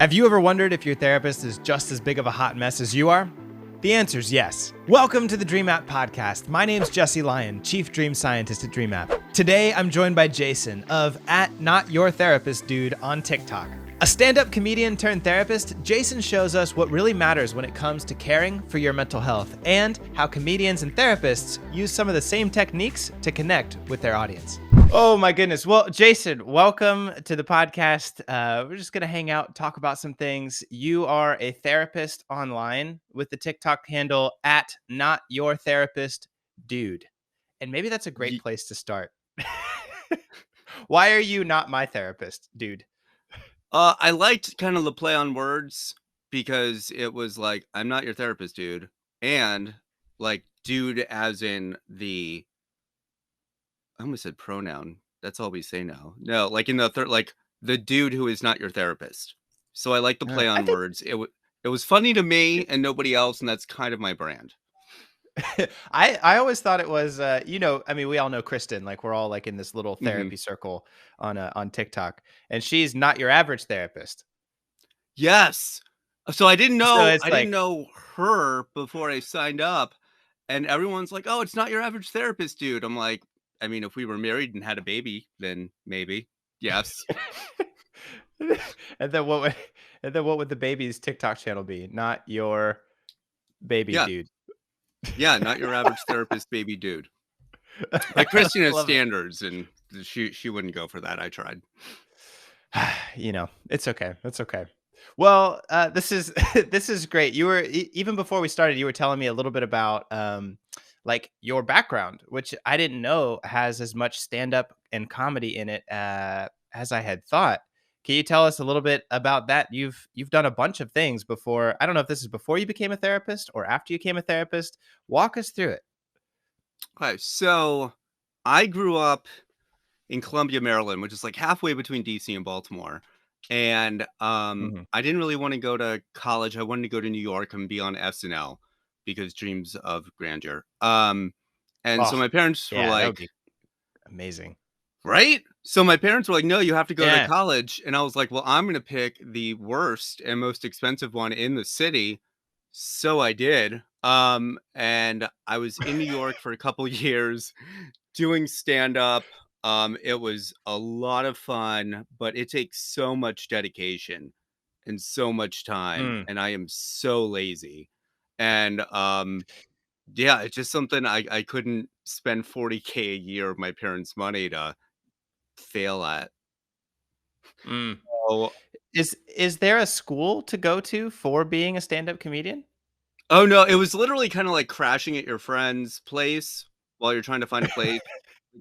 Have you ever wondered if your therapist is just as big of a hot mess as you are? The answer is yes. Welcome to the DreamApp podcast. My name's Jesse Lyon, Chief Dream Scientist at DreamApp. Today, I'm joined by Jason of @NotYourTherapistDude on TikTok. A stand-up comedian turned therapist, Jason shows us what really matters when it comes to caring for your mental health and how comedians and therapists use some of the same techniques to connect with their audience. Oh my goodness. Well, Jason, welcome to the podcast. We're just going to hang out, talk about some things. You are a therapist online with the TikTok handle @NotYourTherapistDude. And maybe that's a great place to start. Why are you not my therapist, dude? I liked kind of the play on words because it was like, I'm not your therapist, dude. And like, dude, as in I almost said pronoun. That's all we say now. No, like in the third, like the dude who is not your therapist. So I like the play on words. It was funny to me and nobody else. And that's kind of my brand. I always thought it was, I mean, we all know Kristen, like we're all like in this little therapy circle on TikTok, and she's not your average therapist. Yes. So I didn't know, So I didn't know her before I signed up, and everyone's like, oh, it's not your average therapist, dude. I'm like, I mean, if we were married and had a baby, then maybe. Yes. And then what would the baby's TikTok channel be? Not your baby dude. Yeah, not your average therapist baby dude. Like Kristen has standards, and she wouldn't go for that. I tried. It's okay. It's okay. Well, this is this is great. You were even before we started, you were telling me a little bit about like your background, which I didn't know has as much stand-up and comedy in it as I had thought. Can you tell us a little bit about that? You've done a bunch of things before. I don't know if this is before you became a therapist or after you became a therapist. Walk us through it. Okay, so I grew up in Columbia, Maryland, which is like halfway between DC and Baltimore. And I didn't really want to go to college. I wanted to go to New York and be on SNL because dreams of grandeur. So my parents were like, that would be amazing. Right? So my parents were like, no, you have to go to college. And I was like, well, I'm going to pick the worst and most expensive one in the city. So I did. And I was in New York for a couple years doing stand-up. It was a lot of fun, but it takes so much dedication and so much time. And I am so lazy. And yeah, it's just something I couldn't spend $40K a year of my parents' money to fail at. So, is there a school to go to for being a stand-up comedian? Oh no, it was literally kind of like crashing at your friend's place while you're trying to find a place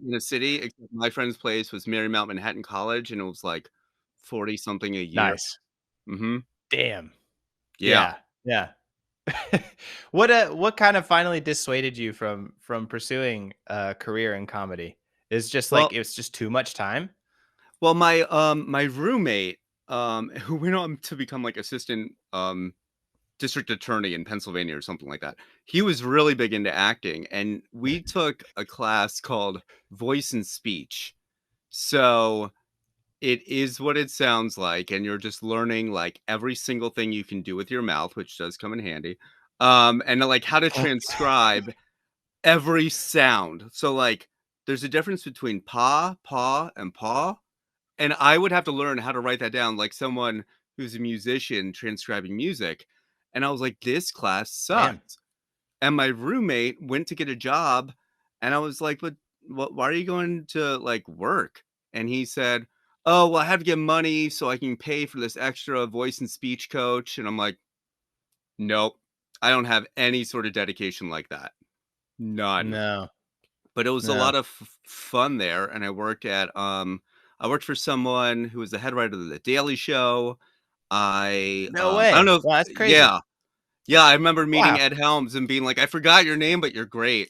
in a city. Except my friend's place was Marymount Manhattan College, and it was like 40 something a year. Nice. Damn. Yeah. What kind of finally dissuaded you from pursuing a career in comedy? It's just like it was just too much time. Well, my roommate, who went on to become like assistant district attorney in Pennsylvania or something like that. He was really big into acting, and we took a class called Voice and Speech. So it is what it sounds like, and you're just learning like every single thing you can do with your mouth, which does come in handy. And like how to transcribe every sound. So like there's a difference between paw, and paw. And I would have to learn how to write that down like someone who's a musician transcribing music. And I was like, this class sucks. And my roommate went to get a job. And I was like, but why are you going to like work? And he said, oh, well, I have to get money so I can pay for this extra voice and speech coach. And I'm like, nope, I don't have any sort of dedication like that. None. No. But it was a lot of fun there. And I worked for someone who was the head writer of The Daily Show. No way. I don't know. Wow, that's crazy. Yeah. I remember meeting Ed Helms and being like, I forgot your name, but you're great.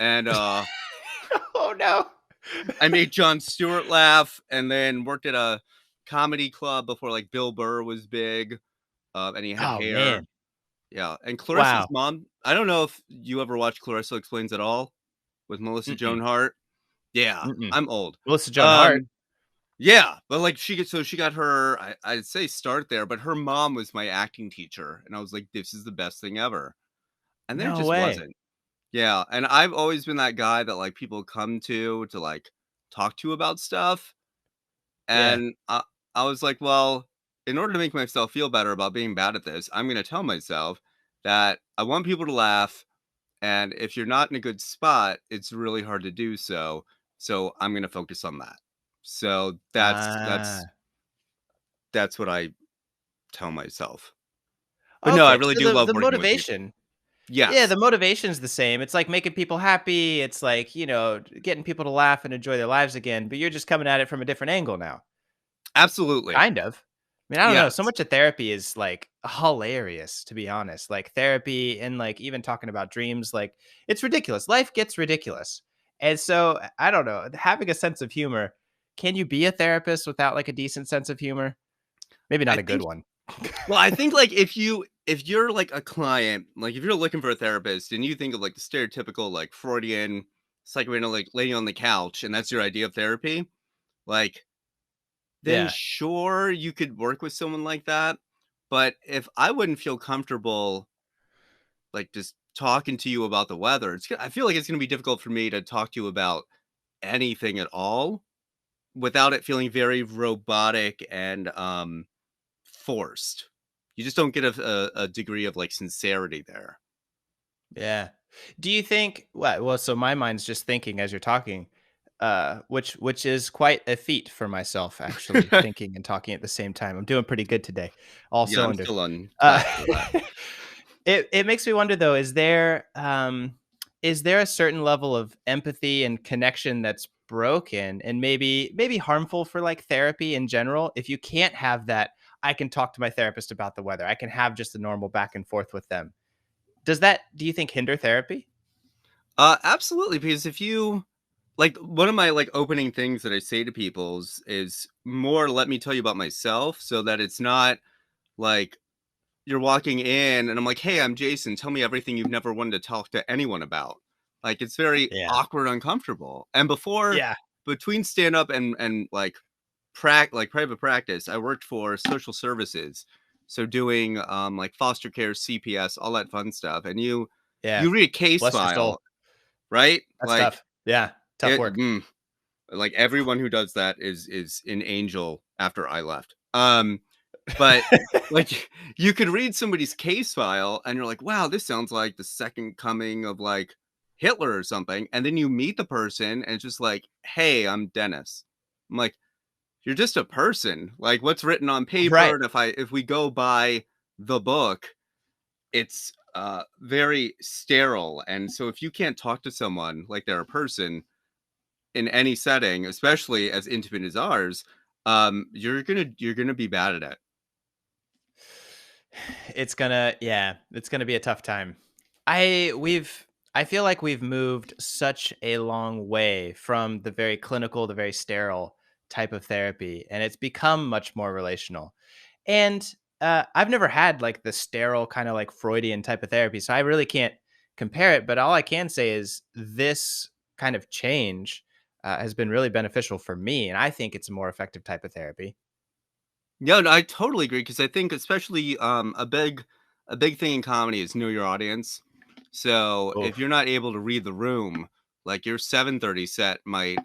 And oh no. I made Jon Stewart laugh, and then worked at a comedy club before like Bill Burr was big. And he had hair. Man. Yeah. And Clarissa's mom. I don't know if you ever watched Clarissa Explains It All with Melissa Joan Hart. Yeah, I'm old. Melissa Joan Hart. Yeah, but, like, she got her I'd say start there, but her mom was my acting teacher, and I was like, "This is the best thing ever." And there No just way. wasn't. Yeah, and I've always been that guy that, like, people come to, like, talk to about stuff, Yeah. and I was like, "Well, in order to make myself feel better about being bad at this, I'm gonna tell myself that I want people to laugh, and if you're not in a good spot, it's really hard to do so, so I'm gonna focus on that." So Ah. that's what I tell myself. But no, I Okay. really So do the love the working with people. motivation. Yeah, Yes, the motivation's the same. It's like making people happy. It's like, getting people to laugh and enjoy their lives again, but you're just coming at it from a different angle now. absolutely. Kind of. I mean, I don't know. So Yes. much of therapy is like hilarious, to be honest. Like therapy and like even talking about dreams, like it's ridiculous. Life gets ridiculous. And so I don't know, having a sense of humor, can you be a therapist without like a decent sense of humor? Maybe I not a good think one. well, I think, like, if you're, like, a client, like, if you're looking for a therapist and you think of, like, the stereotypical, like, Freudian psychoanalytic lady on the couch, and that's your idea of therapy, like, then Yeah. sure, you could work with someone like that, but if I wouldn't feel comfortable, like, just talking to you about the weather, I feel like it's gonna be difficult for me to talk to you about anything at all without it feeling very robotic and, forced. You just don't get a degree of, like, sincerity there. Yeah. Do you think well, so my mind's just thinking as you're talking, which is quite a feat for myself actually, thinking and talking at the same time. I'm doing pretty good today. All Yeah, I'm cylinders. still on Uh, task for that. it makes me wonder though, is there a certain level of empathy and connection that's broken and maybe harmful for like therapy in general? If you can't have that, I can talk to my therapist about the weather. I can have just a normal back and forth with them. Do you think hinder therapy? Absolutely, because if you like, one of my, like, opening things that I say to people is more, "Let me tell you about myself," so that it's not, like, you're walking in and I'm like, "Hey, I'm Jason. Tell me everything you've never wanted to talk to anyone about." Like, it's very Yeah. awkward, uncomfortable, and Yeah. between stand up and, like, private practice, I worked for social services, so doing, like, foster care, CPS, all that fun stuff, and Yeah. you read a case Bless your soul. file, right? That's tough. Yeah. Tough It work. like, everyone who does that is an angel after I left. But, like, you could read somebody's case file and you're like, "Wow, this sounds like the second coming of, like, Hitler or something," and then you meet the person and it's just like, "Hey, I'm Dennis." I'm like, "You're just a person, like, what's written on paper, Right. and if we go by the book, it's, very sterile, and so if you can't talk to someone like they're a person in any setting, especially as intimate as ours, you're gonna be bad at it." It's gonna be a tough time. I feel like we've moved such a long way from the very clinical, the very sterile type of therapy, and it's become much more relational. And I've never had like the sterile kind of like Freudian type of therapy, so I really can't compare it. But all I can say is this kind of change has been really beneficial for me, and I think it's a more effective type of therapy. Yeah, no, I totally agree because I think especially a big thing in comedy is know your audience. So if you're Oof. not able to read the room, like your 7:30 set might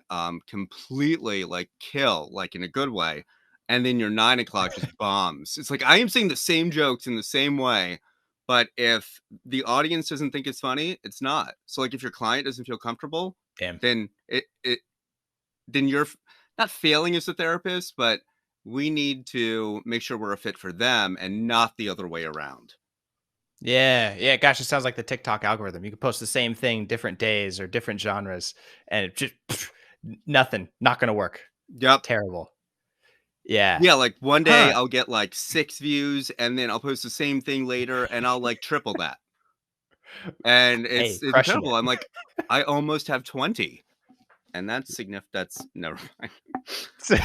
completely like kill, like in a good way, and then your 9 o'clock just bombs. It's like I am saying the same jokes in the same way, but if the audience doesn't think it's funny, it's not. So like if your client doesn't feel comfortable, Damn. then it then you're not failing as a therapist, but we need to make sure we're a fit for them and not the other way around. Yeah, yeah. Gosh, it sounds like the TikTok algorithm. You can post the same thing different days or different genres, and it just nothing, not gonna work. Yep. Terrible. Yeah. Yeah, like one day Huh. I'll get like 6 views and then I'll post the same thing later and I'll like triple that. And Hey, it's crushing incredible. it. I'm like, I almost have 20. And that's significant. That's never mind. It's a,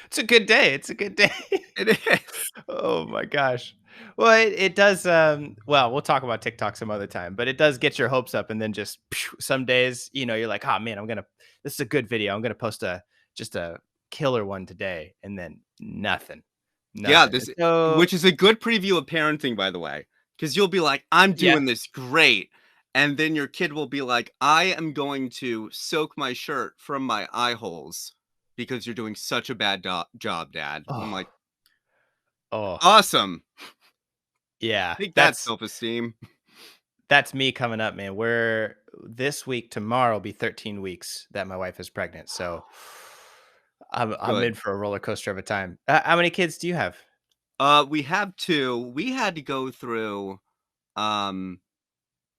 it's a good day. It's a good day. It is. Oh my gosh. Well, it does. Well, we'll talk about TikTok some other time, but it does get your hopes up, and then just some days, you're like, oh man, this is a good video. I'm gonna post just a killer one today, and then nothing, Yeah, nothing. this So which is a good preview of parenting, by the way, because you'll be like, "I'm yes. doing this great," and then your kid will be like, "I am going to soak my shirt from my eye holes because you're doing such a bad job, Dad." I'm Oh, like, oh, "Awesome. yeah. Take that, That's self-esteem." that's me coming up, man. We're this week, tomorrow will be 13 weeks that my wife is pregnant. So I'm in Good. for a roller coaster of a time. How many kids do you have? We have 2. We had to go through, um,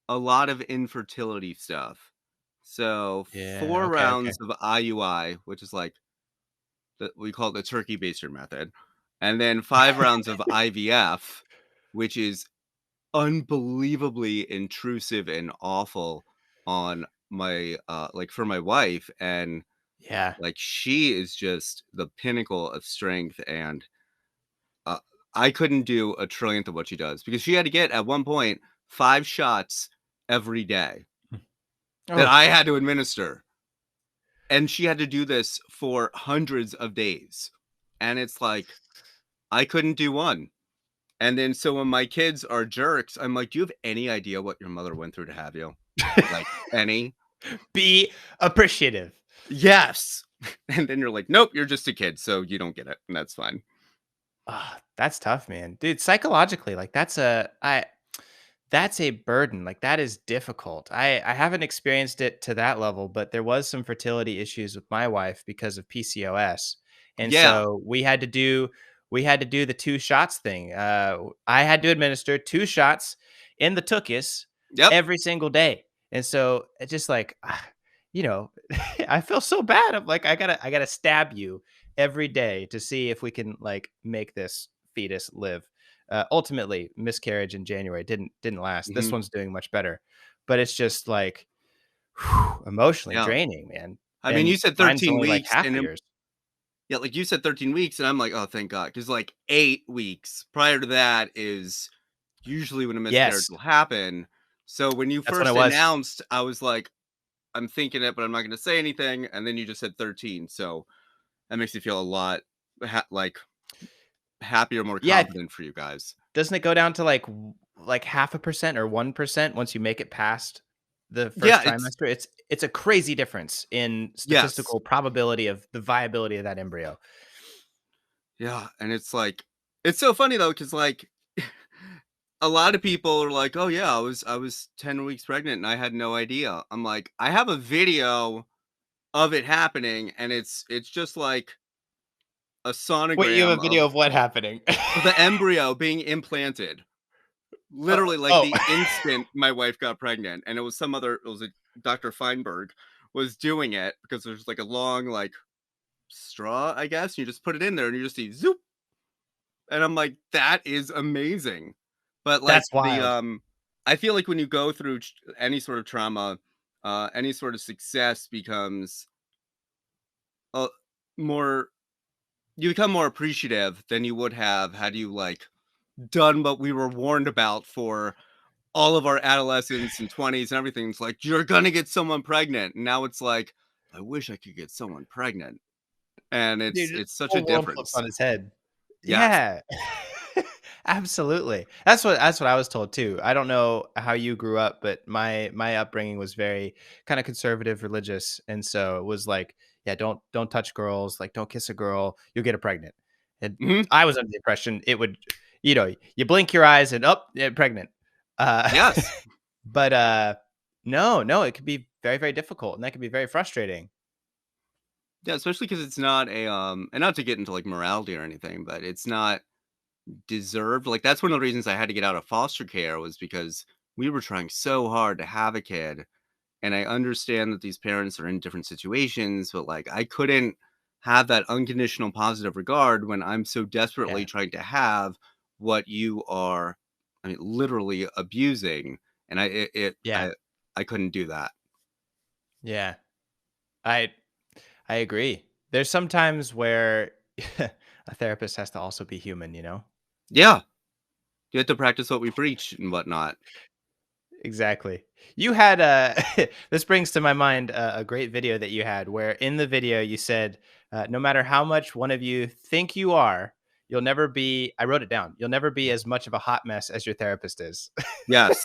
a lot of infertility stuff. So, Yeah. 4 Okay. Okay. rounds of IUI, which is like we call it the turkey baster method, and then 5 rounds of IVF, which is unbelievably intrusive and awful on my like for my wife, and Yeah. like she is just the pinnacle of strength, and uh, I couldn't do a trillionth of what she does because she had to get at one point 5 shots every day that Oh, I had to administer, and she had to do this for hundreds of days, and it's like I couldn't do one. And then so when my kids are jerks, I'm like, "Do you have any idea what your mother went through to have you?" Like, any? be appreciative. "Yes." And then you're like, "Nope, you're just a kid, so you don't get it, and that's fine." Ah, that's tough, man. Dude, psychologically, like that's a burden. Like that is difficult. I haven't experienced it to that level, but there was some fertility issues with my wife because of PCOS. And Yeah. so we had to do the 2 shots thing. I had to administer 2 shots in the tuchus Yep. every single day. And so it's just like you know, I feel so bad. I'm like I got to stab you every day to see if we can like make this fetus live. Ultimately, miscarriage in January didn't last. This Mhm. one's doing much better, but it's just like emotionally Yeah. draining, man. I mean, And you said mine's 13 only like weeks, half and a then yours. yeah, like, you said 13 weeks, and I'm like, "Oh, thank God," because like, 8 weeks prior to that is usually when a miscarriage Yes, will happen. So when you that's when it first was. announced, I was like, "I'm thinking it, but I'm not gonna say anything," and then you just said 13, so that makes me feel a lot like happier, more Yeah, confident for you guys. doesn't it go down to like like half a percent or 1% once you make it past the Yeah, first it's trimester? It's a crazy difference in yes. statistical probability of the viability of that embryo. Yeah, and it's so funny though, because like a lot of people are like, "Oh yeah, I was 10 weeks pregnant and I had no idea." I'm like, "I have a video of it happening, and it's just like a Wait, you have sonogram a video of what happening? of the embryo being implanted." Literally, like, Oh. the instant my wife got pregnant, and it was a Dr. Feinberg was doing it because there's, like, a long, like, straw, I guess, you just put it in there and you just see zoop, and I'm like, "That is amazing." But, like, That's wild. I feel like when you go through any sort of trauma, any sort of success becomes, uh, more you become more appreciative than you would have had you, like, done what we were warned about for all of our adolescence and 20s and everything. It's like, "You're gonna get someone pregnant." And now it's like, "I wish I could get someone pregnant." And Dude, it's the such a whole world flips difference. on its head. Yes. Yeah. Absolutely. That's what I was told too. I don't know how you grew up, but my upbringing was very kind of conservative, religious, and so it was like, yeah, don't touch girls, like don't kiss a girl, you'll get her pregnant. And Mhm. I was under the impression it would, you blink your eyes and up, yeah, pregnant. Uh, Yes. but no, no, it could be very, very difficult, and that could be very frustrating. Yeah, especially because it's not a, and not to get into, like, morality or anything, but it's not deserved. Like, that's one of the reasons I had to get out of foster care was because we were trying so hard to have a kid. And I understand that these parents are in different situations, but like I couldn't have that unconditional positive regard when I'm so desperately Yeah, trying to have what you are, I mean, literally abusing. And yeah, I couldn't do that. yeah. I I agree. There's some times where a therapist has to also be human, you know? Yeah. You have to practice what we preach and whatnot. Exactly. You had this brings to my mind a great video that you had where in the video you said, no matter how much one of you think you are, you'll never be, I wrote it down, you'll never be as much of a hot mess as your therapist is. Yes,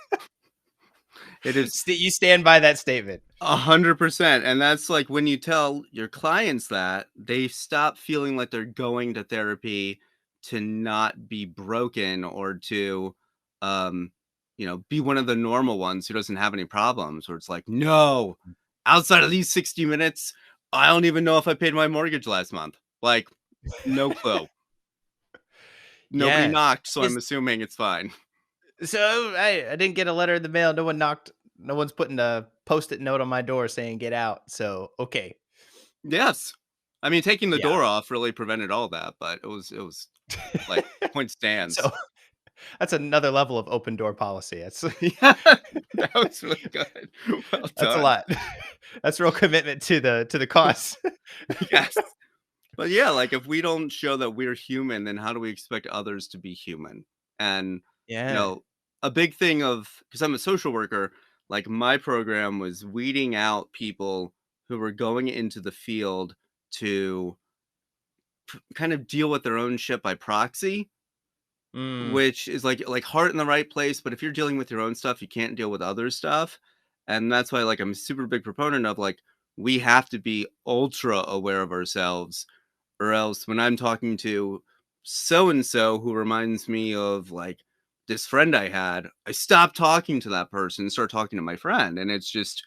it is You stand by that statement. 100%. And that's like when you tell your clients that, they stop feeling like they're going to therapy to not be broken or to, um, be one of the normal ones who doesn't have any problems. Where it's like, no, outside of these 60 minutes, I don't even know if I paid my mortgage last month. Like, no clue. Nobody Yeah. knocked, so I'm Is assuming it's fine. so I didn't get a letter in the mail. No one knocked. No one's putting a post-it note on my door saying get out. So okay. Yes. I mean, taking the Yeah. door off really prevented all that, but it was like point stands. So that's another level of open door policy. That's Yeah, that was really good. Well that's a done. lot. That's real commitment to the cause. Yes. But yeah, like if we don't show that we're human, then how do we expect others to be human? And, you Yeah. know, a big thing of because I'm a social worker, like my program was weeding out people who were going into the field to kind of deal with their own shit by proxy. Mm, Which is like heart in the right place, but if you're dealing with your own stuff, you can't deal with other stuff. And that's why like I'm a super big proponent of like we have to be ultra aware of ourselves, or else when I'm talking to so and so who reminds me of like this friend I had, I stop talking to that person and start talking to my friend. And it's just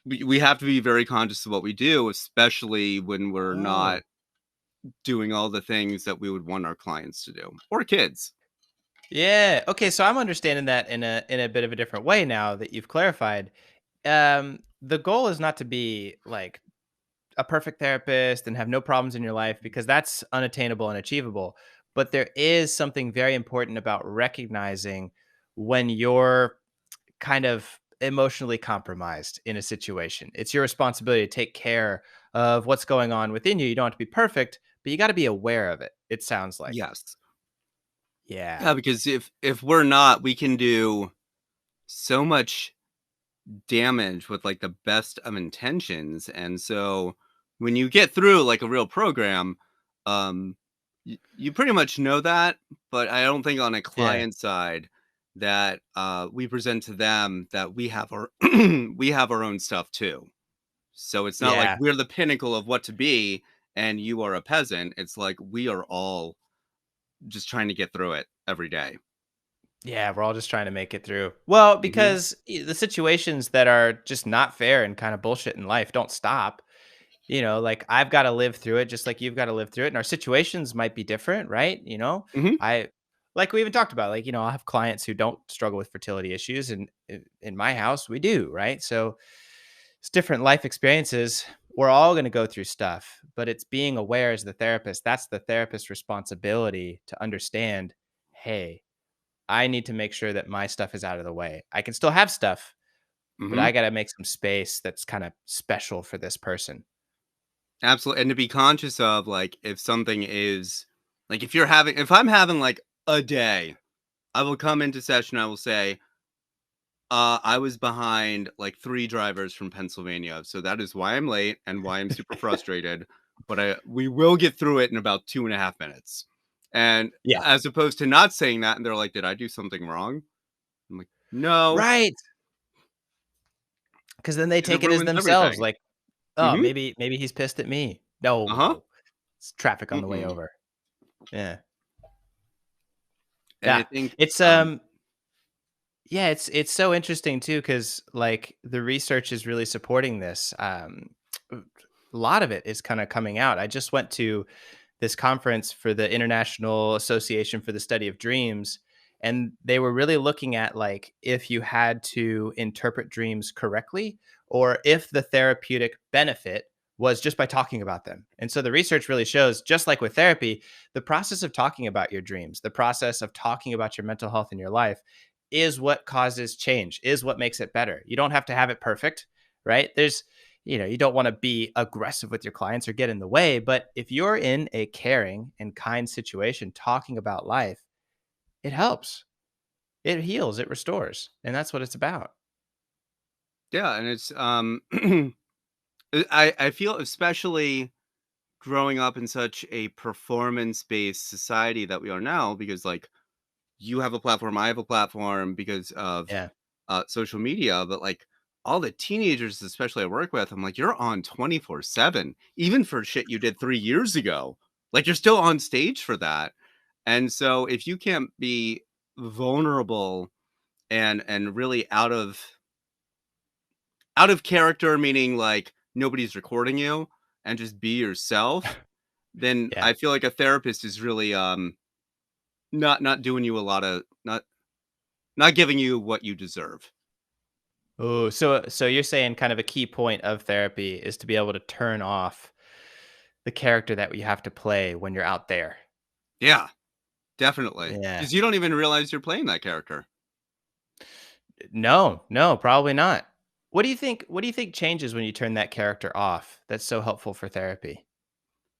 we have to be very conscious of what we do, especially when we're not oh. doing all the things that we would want our clients to do or kids. Yeah. Okay, so I'm understanding that in a bit of a different way now that you've clarified. The goal is not to be like a perfect therapist and have no problems in your life because that's unattainable and achievable. But there is something very important about recognizing when you're kind of emotionally compromised in a situation. It's your responsibility to take care of what's going on within you. You don't have to be perfect, but you got to be aware of it. It sounds like. Yes. Yeah. Yeah, because if we're not, we can do so much damage with like the best of intentions. And so when you get through like a real program, um you pretty much know that, but I don't think on a Yeah. client side that we present to them that we have our we have our own stuff too. So it's not like Yeah. we're the pinnacle of what to be and you are a peasant. It's like we are all just trying to get through it every day. Yeah, we're all just trying to make it through. Well, Mhm. because the situations that are just not fair and kind of bullshit in life don't stop. Like I've got to live through it just like you've got to live through it. And our situations might be different, right? Mhm. I like we even talked about, like, I have clients who don't struggle with fertility issues, and in my house we do, right? So it's different life experiences. We're all going to go through stuff, but it's being aware as the therapist. That's the therapist's responsibility to understand, hey, I need to make sure that my stuff is out of the way. I can still have stuff, but Mhm. I got to make some space that's kind of special for this person. Absolutely, and to be conscious of, like, if something is like, if I'm having, like, a day, I will come into session, I will say, I was behind, like, 3 drivers from Pennsylvania, so that is why I'm late and why I'm super frustrated, but we will get through it in about 2.5 minutes." And Yeah. as opposed to not saying that, and they're like, "Did I do something wrong?" I'm like, "No," Right. Because then they 'cause it take it as ruins themselves. everything. Like, oh, Mhm. maybe he's pissed at me. No, Uh-huh. no, it's traffic on the way Mm-mm. over. Yeah, And I yeah. think, It's yeah, it's so interesting too because like the research is really supporting this. A lot of it is kind of coming out. I just went to this conference for the International Association for the Study of Dreams, and they were really looking at like if you had to interpret dreams correctly or if the therapeutic benefit was just by talking about them. And so the research really shows, just like with therapy, the process of talking about your dreams, the process of talking about your mental health in your life is what causes change, is what makes it better. You don't have to have it perfect, right? You don't want to be aggressive with your clients or get in the way. But if you're in a caring and kind situation talking about life, it helps. It heals, it restores, and that's what it's about. Yeah, and it's I feel especially growing up in such a performance-based society that we are now, because like you have a platform, I have a platform because of Yeah. social media, but like all the teenagers, especially I work with, I'm like, you're on 24/7, even for shit you did 3 years ago. Like you're still on stage for that. And so if you can't be vulnerable and really out of character, meaning like nobody's recording you and just be yourself, then Yeah. I feel like a therapist is really not doing you a lot of not giving you what you deserve. Oh, so you're saying kind of a key point of therapy is to be able to turn off the character that you have to play when you're out there. Yeah, definitely. Yeah. Because you don't even realize you're playing that character. No, no, probably not. What do you think changes when you turn that character off? That's so helpful for therapy.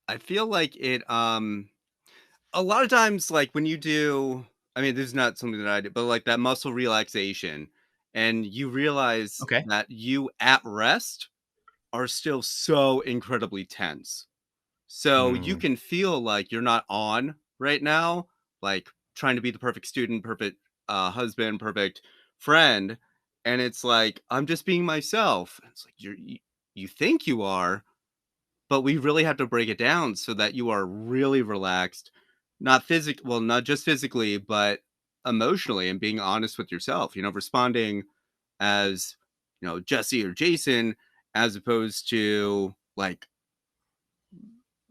I feel like it a lot of times like when you do, I mean, this is not something that I do, but like that muscle relaxation and you realize Okay. that you at rest are still so incredibly tense. So you Mm. can feel like you're not on right now, like trying to be the perfect student, perfect husband, perfect friend. And it's like, I'm just being myself. It's like you think you are, but we really have to break it down so that you are really relaxed, not just physically, but emotionally, and being honest with yourself, responding as, Jesse or Jason, as opposed to like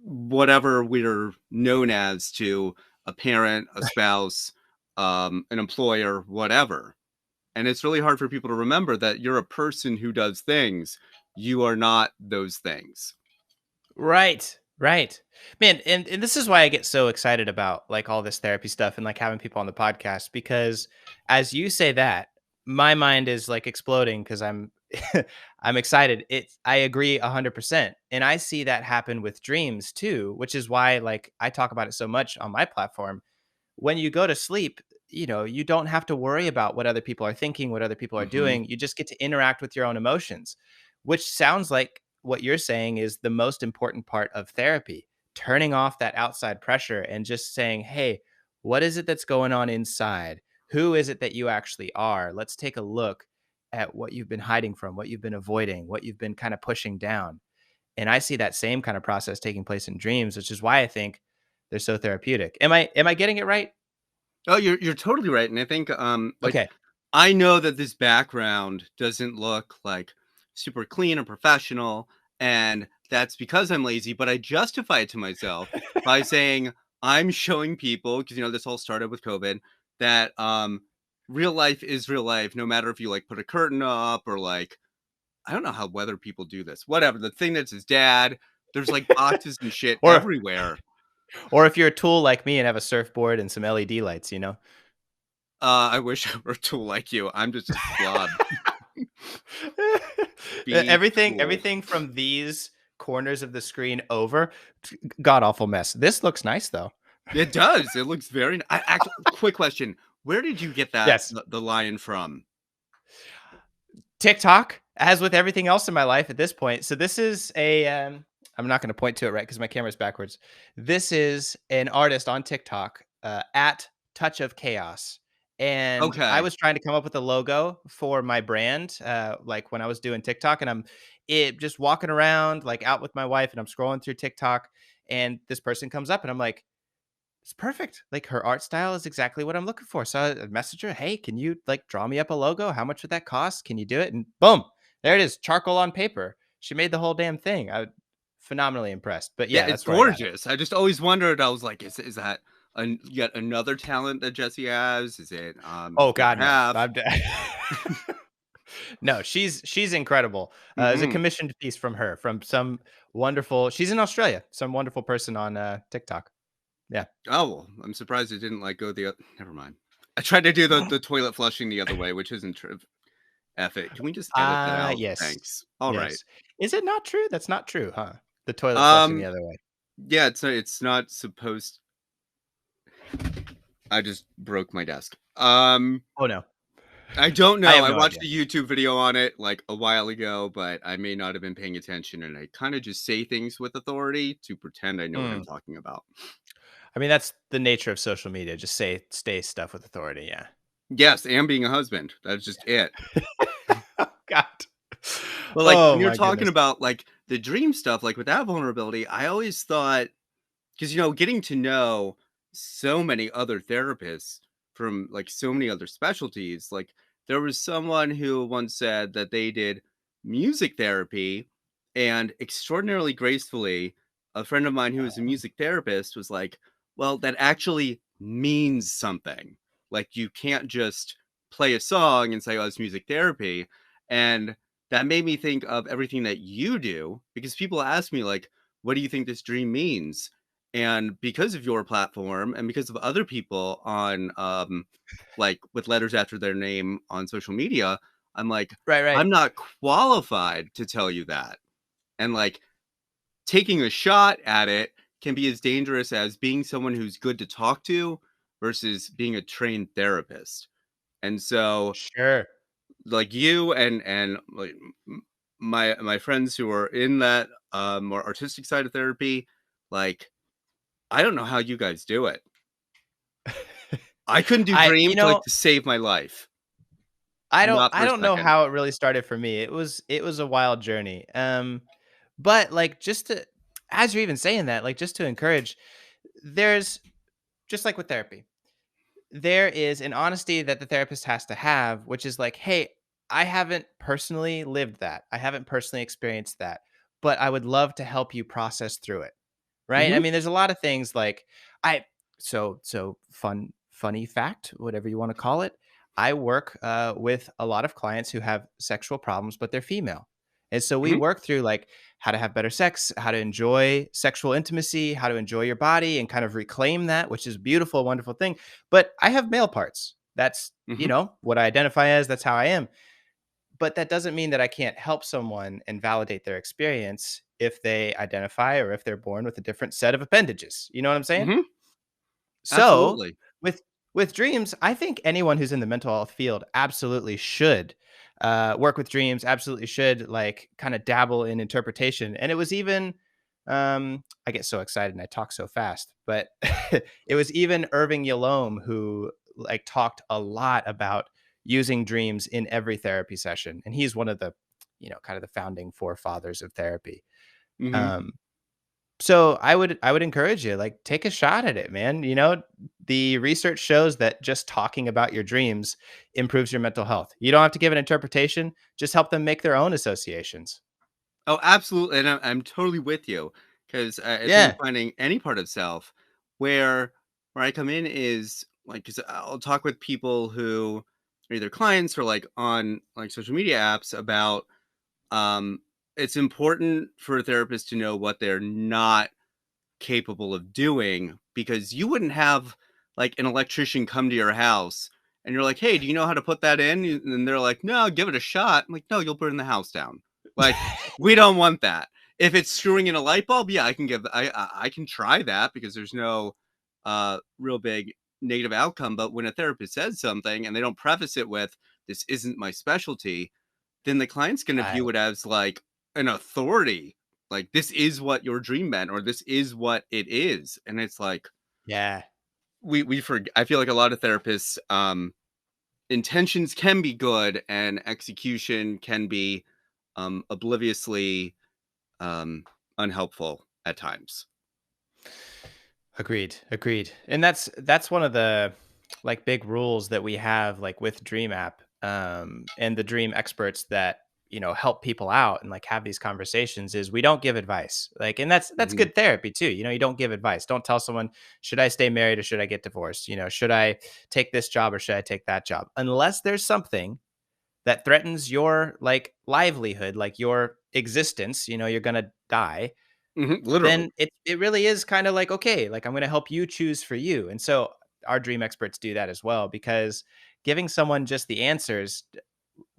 whatever we're known as to a parent, a spouse, an employer, whatever. And it's really hard for people to remember that you're a person who does things. You are not those things. Right. Right. Man, and this is why I get so excited about like all this therapy stuff and like having people on the podcast because as you say that, my mind is like exploding because I'm I'm excited. I agree 100%. And I see that happen with dreams too, which is why like I talk about it so much on my platform. When you go to sleep, you don't have to worry about what other people are thinking, what other people are Hmm. doing. You just get to interact with your own emotions, which sounds like what you're saying is the most important part of therapy, turning off that outside pressure and just saying, hey, what is it that's going on inside? Who is it that you actually are? Let's take a look at what you've been hiding from, what you've been avoiding, what you've been kind of pushing down. And I see that same kind of process taking place in dreams, which is why I think they're so therapeutic. Am I getting it right? Oh, you're totally right, and I think like Okay. I know that this background doesn't look like super clean or professional, and that's because I'm lazy. But I justify it to myself by saying I'm showing people, because this all started with COVID, that real life is real life, no matter if you like put a curtain up or like I don't know how weather people do this. Whatever the thing that's his dad. There's like boxes and shit or everywhere. or if you're a tool like me and have a surfboard and some LED lights. I wish I were a tool like you. I'm just a slob. Be everything cool. everything from these corners of the screen over, god awful mess. This looks nice though. It does. It looks very. I actually. Quick question: where did you get that Yes. the lion from? TikTok, as with everything else in my life at this point. So this is I'm not going to point to it right because my camera's backwards. This is an artist on TikTok at Touch of Chaos. And I Okay. was trying to come up with a logo for my brand, like when I was doing TikTok, and I'm it just walking around like out with my wife, and I'm scrolling through TikTok, and this person comes up, and I'm like, it's perfect. Like her art style is exactly what I'm looking for. So I messaged her, hey, can you like draw me up a logo? How much would that cost? Can you do it? And boom, there it is, charcoal on paper. She made the whole damn thing. I was phenomenally impressed. But Yeah, yeah, it's that's where I got it. gorgeous. I just always wondered. I was like, is that yet another talent that Jesse has? Is it Oh the other God, no. half? No, she's incredible. It's a Hmm. commissioned piece from her, from some wonderful. She's in Australia, some wonderful person on TikTok. Yeah. Oh, well, I'm surprised it didn't like go the. Never mind. I tried to do the toilet flushing the other way, which isn't true. F it. Can we just edit that out? Yes. Thanks. All right. Yes. Is it not true? That's not true, huh? The toilet flushing the Um. other way. Yeah. It's not supposed. I just broke my desk. Um, Oh no, I don't I know. have I no watched idea. a YouTube video on it like a while ago, but I may not have been paying attention. And I kind of just say things with authority to pretend I know what I'm Mm. talking about. I mean, that's the nature of social media. Just stay stuff with authority. Yeah. Yes, and being a husband. That's just it. Oh God. But like Oh when you're my talking goodness. about like the dream stuff, like with that vulnerability, I always thought because getting to know so many other therapists from like so many other specialties, like there was someone who once said that they did music therapy, and extraordinarily gracefully a friend of mine who is a music therapist was like, well, that actually means something. Like you can't just play a song and say, oh, it's music therapy. And that made me think of everything that you do, because people ask me like, what do you think this dream means? And because of your platform and because of other people on like with letters after their name on social media, I'm like, Right. Right. I'm not qualified to tell you that. And like taking a shot at it can be as dangerous as being someone who's good to talk to versus being a trained therapist. And so Sure. like you and like my friends who are in that more artistic side of therapy, like I don't know how you guys do it. I couldn't do I dreams you like know to save my life. I don't Not I for a don't know second. how it really started for me. It was a wild journey. But like just to as you're even saying that, like just to encourage, there's just like with therapy. There is an honesty that the therapist has to have, which is like, hey, I haven't personally lived that. I haven't personally experienced that, but I would love to help you process through it. Right? I Mhm, mean, there's a lot of things like I funny fact, whatever you want to call it. I work with a lot of clients who have sexual problems, but they're female. And so we mhm, work through like how to have better sex, how to enjoy sexual intimacy, how to enjoy your body and kind of reclaim that, which is a beautiful, wonderful thing. But I have male parts. That's, mhm, what I identify as. That's how I am. But that doesn't mean that I can't help someone and validate their experience if they identify or if they're born with a different set of appendages. You know what I'm saying? mhm. So, Absolutely. with dreams, I think anyone who's in the mental health field absolutely should work with dreams. Absolutely should like kind of dabble in interpretation. And it was even, I get so excited and I talk so fast, but it was even Irving Yalom who like talked a lot about using dreams in every therapy session, and he's one of the, kind of the founding forefathers of therapy. Mhm. Um, so I would encourage you, like, take a shot at it, man. The research shows that just talking about your dreams improves your mental health. You don't have to give an interpretation, just help them make their own associations. Oh, absolutely, and I'm totally with you 'cause, I think Yeah. finding any part of self where I come in is, like 'cause I'll talk with people who are either clients or, like, on, like, social media apps about, um, it's important for a therapist to know what they're not capable of doing, because you wouldn't have like an electrician come to your house and you're like, hey, do you know how to put that in? And they're like, no, give it a shot. I'm like, no, you'll burn the house down. Like, we don't want that. If it's screwing in a light bulb, yeah, I can try that because there's no real big negative outcome. But when a therapist says something and they don't preface it with, this isn't my specialty, then the client's going to Right. view it as like an authority. Like, this is what your dream meant, or this is what it is. And it's like, Yeah. we forget. I feel like a lot of therapists, intentions can be good and execution can be obliviously um, unhelpful at times. Agreed. Agreed. And that's one of the like big rules that we have like with DreamApp, and the dream experts that help people out and like have these conversations is we don't give advice. Like, and that's Hmm. good therapy too. You don't give advice. Don't tell someone, should I stay married or should I get divorced? Should I take this job or should I take that job? Unless there's something that threatens your like livelihood, like your existence, you're gonna die, Hmm. Literally. then it really is kind of like, okay, like I'm going to help you choose for you. And so our dream experts do that as well, because giving someone just the answers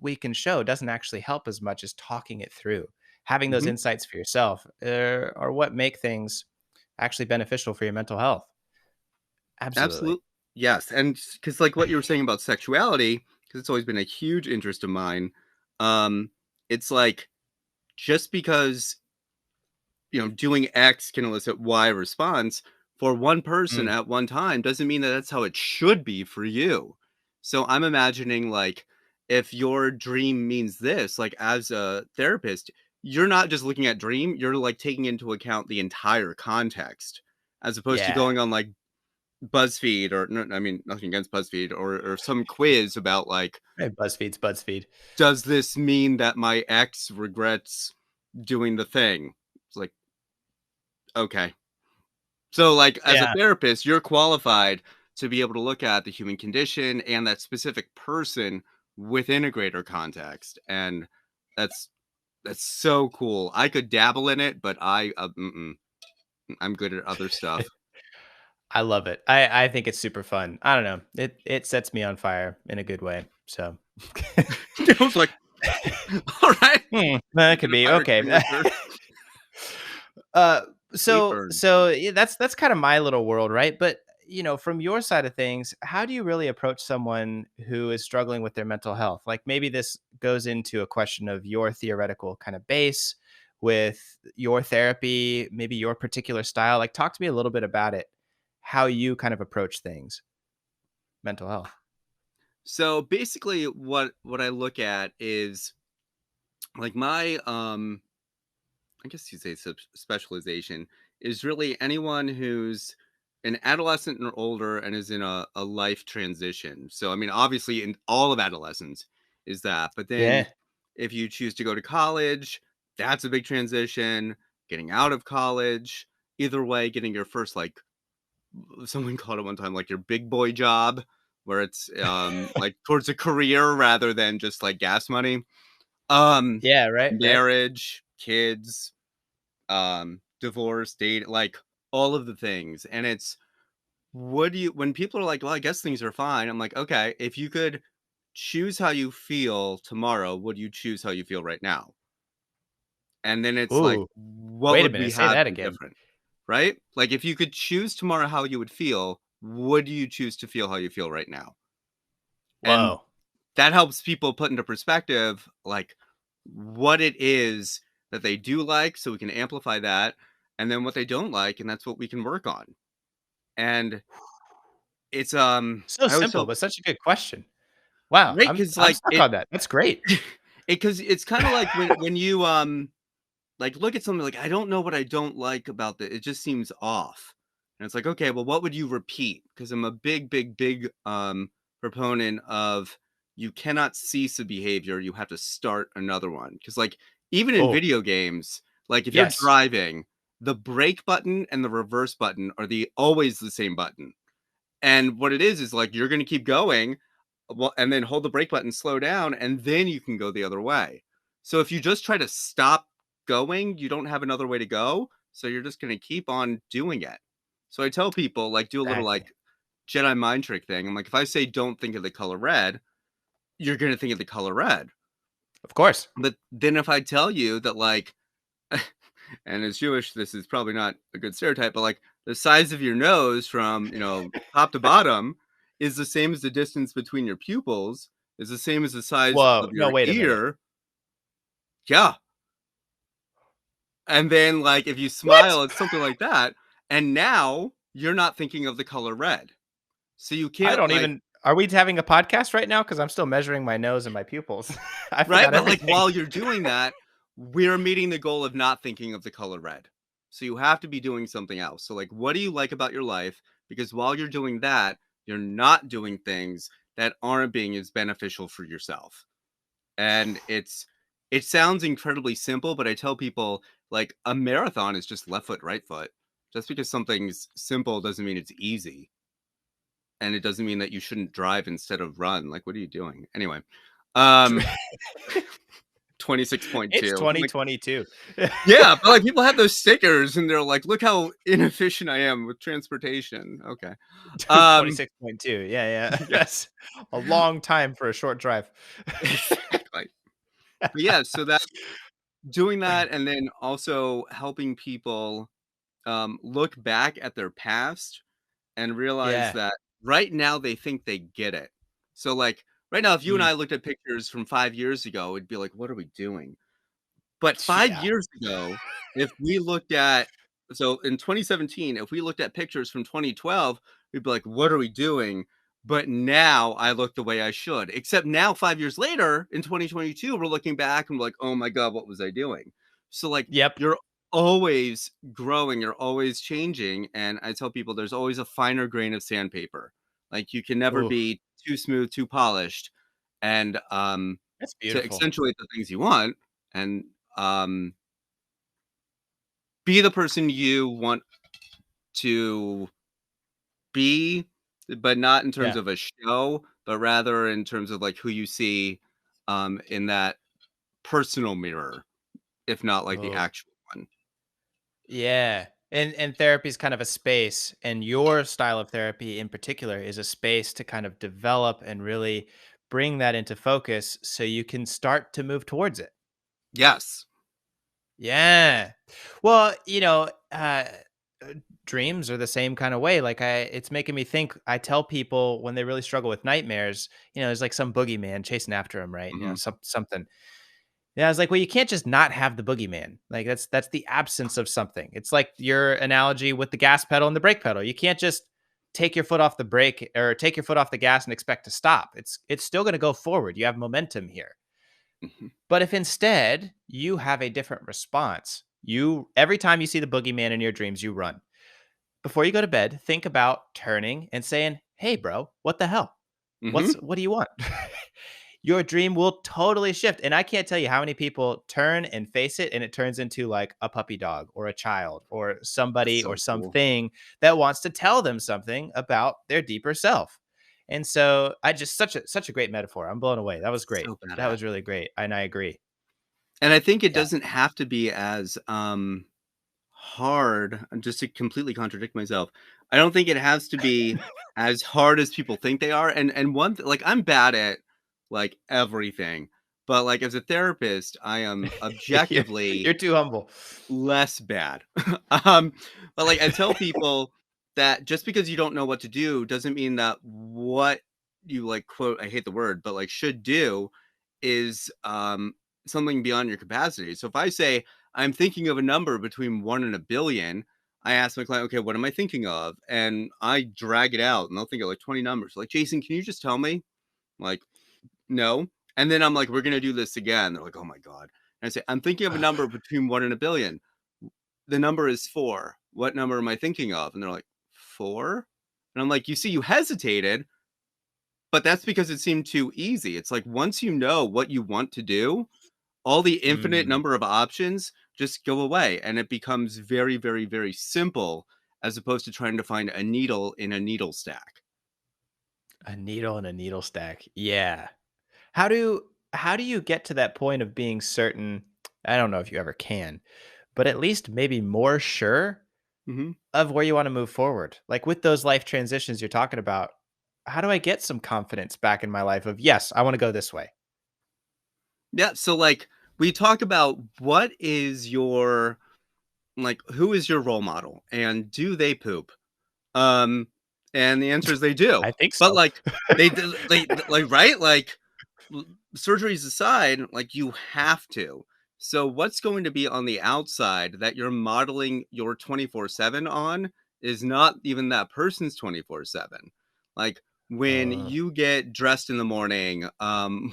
we can show doesn't actually help as much as talking it through. Having those Hmm. insights for yourself are what make things actually beneficial for your mental health. Absolutely. Yes, and because like what you were saying about sexuality, because it's always been a huge interest of mine. Um, it's like just because doing X can elicit Y response for one person Mm, at one time doesn't mean that that's how it should be for you. So I'm imagining like if your dream means this, like as a therapist, you're not just looking at dream, you're like taking into account the entire context as opposed to yeah. going on like BuzzFeed or no, I mean nothing against BuzzFeed or some quiz about like Hey, BuzzFeed's BuzzFeed. does this mean that my ex regrets doing the thing? It's like okay. So, like, as a Yeah. therapist, you're qualified to be able to look at the human condition and that specific person within a greater context, and that's that's so cool. I could dabble in it, but I'm good at other stuff. I love it. I think it's super fun. I don't know. It sets me on fire in a good way. So I was like, "All right, that get could a be fire okay. extinguisher, uh heat so burn." so yeah, that's kind of my little world, right? But from your side of things, how do you really approach someone who is struggling with their mental health? Like maybe this goes into a question of your theoretical kind of base with your therapy, maybe your particular style. Like talk to me a little bit about it, how you kind of approach things, mental health. So, basically, what I look at is, like, my, I guess you'd say specialization is really anyone who's an adolescent or older and is in a life transition. So, I mean, obviously, in all of adolescence is that. But then Yeah. if you choose to go to college, that's a big transition. Getting out of college, either way, getting your first, like, someone called it one time, like your big boy job, where it's like towards a career rather than just like gas money. Um, Yeah, right. Marriage, kids, divorce, date, like all of the things. And it's what do you when people are like, well, I guess things are fine. I'm like, okay, if you could choose how you feel tomorrow, would you choose how you feel right now? And then it's like, Ooh, what wait a would we minute, say have that be again. different? Right? Like if you could choose tomorrow how you would feel, would you choose to feel how you feel right now? And Whoa. that helps people put into perspective like what it is that they do like so we can amplify that and then what they don't like and that's what we can work on. And it's So I always simple, tell but such a good question. Wow, right I'm cuz I'm like stuck it on that. That's great. cuz it's kind of like when you like look at something like I don't know what I don't like about that. It just seems off. And it's like, okay, well what would you repeat? Because I'm a big proponent of you cannot cease a behavior, you have to start another one. Cuz like even in Oh, video games, like if you're yes. driving, the brake button and the reverse button are the always the same button. And what it is like you're going to keep going, well, and then hold the brake button, slow down, and then you can go the other way. So if you just try to stop going, you don't have another way to go. So you're just going to keep on doing it. So I tell people like do a little Exactly. like Jedi mind trick thing. I'm like, if I say don't think of the color red, you're going to think of the color red. Of course. But then if I tell you that like and as Jewish, this is probably not a good stereotype, but like the size of your nose from, top to bottom is the same as the distance between your pupils, is the same as the size Whoa, of no, your wait a minute. ear. Yeah. And then, like, if you What? smile, it's something like that. And now you're not thinking of the color red. So you I can't, don't like, even are we having a podcast right now? Because 'Cause I'm still measuring my nose and my pupils. I right? forgot But like everything. while you're doing that, we're meeting the goal of not thinking of the color red. So you have to be doing something else. So like what do you like about your life? Because while you're doing that, you're not doing things that aren't being as beneficial for yourself. And it sounds incredibly simple, but I tell people like a marathon is just left foot, right foot. Just because something's simple doesn't mean it's easy. And it doesn't mean that you shouldn't drive instead of run. Like, what are you doing? Anyway. Um It's 26.2. Like, 2022. yeah, but like people have those stickers and they're like, look how inefficient I am with transportation. Okay. Dude, Um, 26.2. Yeah, yeah. yeah, That's a long time for a short drive. exactly. But yeah, so that doing that and then also helping people look back at their past and realize Yeah. that right now they think they get it. So like right now, if you and Mm, I looked at pictures from 5 years ago, it'd be like, what are we doing? But 5 yeah. years ago, if we looked at so in 2017, if we looked at pictures from 2012, we'd be like, "What are we doing?" But now I look the way I should. Except now 5 years later, in 2022, we're looking back and we're like, "Oh my god, what was I doing?" So, like, Yep. you're always growing, you're always changing, and I tell people there's always a finer grain of sandpaper. Like, you can never Ooh, be too smooth, too polished, and, that's to beautiful. accentuate the things you want and um, be the person you want to be, but not in terms Yeah. of a show, but rather in terms of like who you see in that personal mirror, if not like the Oh, actual one. yeah. And therapy is kind of a space, and your style of therapy in particular is a space to kind of develop and really bring that into focus so you can start to move towards it. Yes. Yeah. Well, uh, dreams are the same kind of way. Like it's making me think. I tell people when they really struggle with nightmares, there's like some boogeyman chasing after them, right? Hmm. Something. Yeah, I was like, well, you can't just not have the boogeyman. Like that's the absence of something. It's like your analogy with the gas pedal and the brake pedal. You can't just take your foot off the brake or take your foot off the gas and expect to stop. It's still going to go forward. You have momentum here. Hmm. But if instead you have a different response, you every time you see the boogeyman in your dreams, you run. Before you go to bed, think about turning and saying, "Hey, bro, what the hell? Hmm. What do you want?" Your dream will totally shift. And I can't tell you how many people turn and face it, and it turns into like a puppy dog or a child or That's somebody or so cool. something that wants to tell them something about their deeper self. And so I just such a great metaphor. I'm blown away. That was great. So That badass. was really great. And I agree. And I think it Yeah. doesn't have to be as hard, just to completely contradict myself. I don't think it has to be as hard as people think they are. And like I'm bad at like everything, but like as a therapist, I am you're, objectively you're too humble. less bad. um, but like I tell people that just because you don't know what to do doesn't mean that what you like quote I hate the word, but like should do is something beyond your capacity. So if I say I'm thinking of a number between 1 and a billion, I ask my client, okay, what am I thinking of? And I drag it out and they'll think of like 20 numbers. Like, Jason, can you just tell me? Like, no. And then I'm like, we're gonna do this again. They're like, oh my God. And I say, I'm thinking of a number between 1 and a billion. The number is 4. What number am I thinking of? And they're like, 4? And I'm like, you see, you hesitated, but that's because it seemed too easy. It's like once you know what you want to do, all the infinite Mm, number of options just go away and it becomes very, very, very simple as opposed to trying to find a needle in a needle stack. a needle and a needle stack. Yeah. How do you get to that point of being certain? I don't know if you ever can, but at least maybe more sure Hmm. of where you want to move forward. Like with those life transitions you're talking about, how do I get some confidence back in my life of yes, I want to go this way? Yeah. So, like, we talk about what is your, like, who is your role model and do they poop? Um, and the answer is they do. I think But so. like, they like, right? Like, l- surgeries aside, like you have to. So what's going to be on the outside that you're modeling your 24/7 on is not even that person's 24/7. Like when Uh, you get dressed in the morning,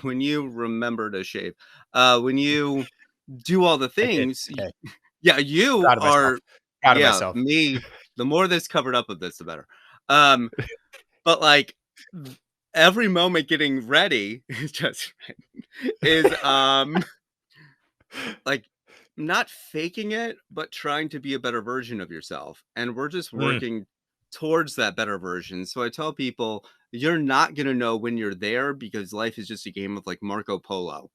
when you remember to shave, when you do all the I did. things, Okay. yeah, you Proud of myself. are, Proud of yeah, myself. me. The more that's covered up of this, the better. Um, but like every moment getting ready is just is like not faking it, but trying to be a better version of yourself. And we're just Mm, working towards that better version. So I tell people you're not gonna know when you're there because life is just a game of like Marco Polo.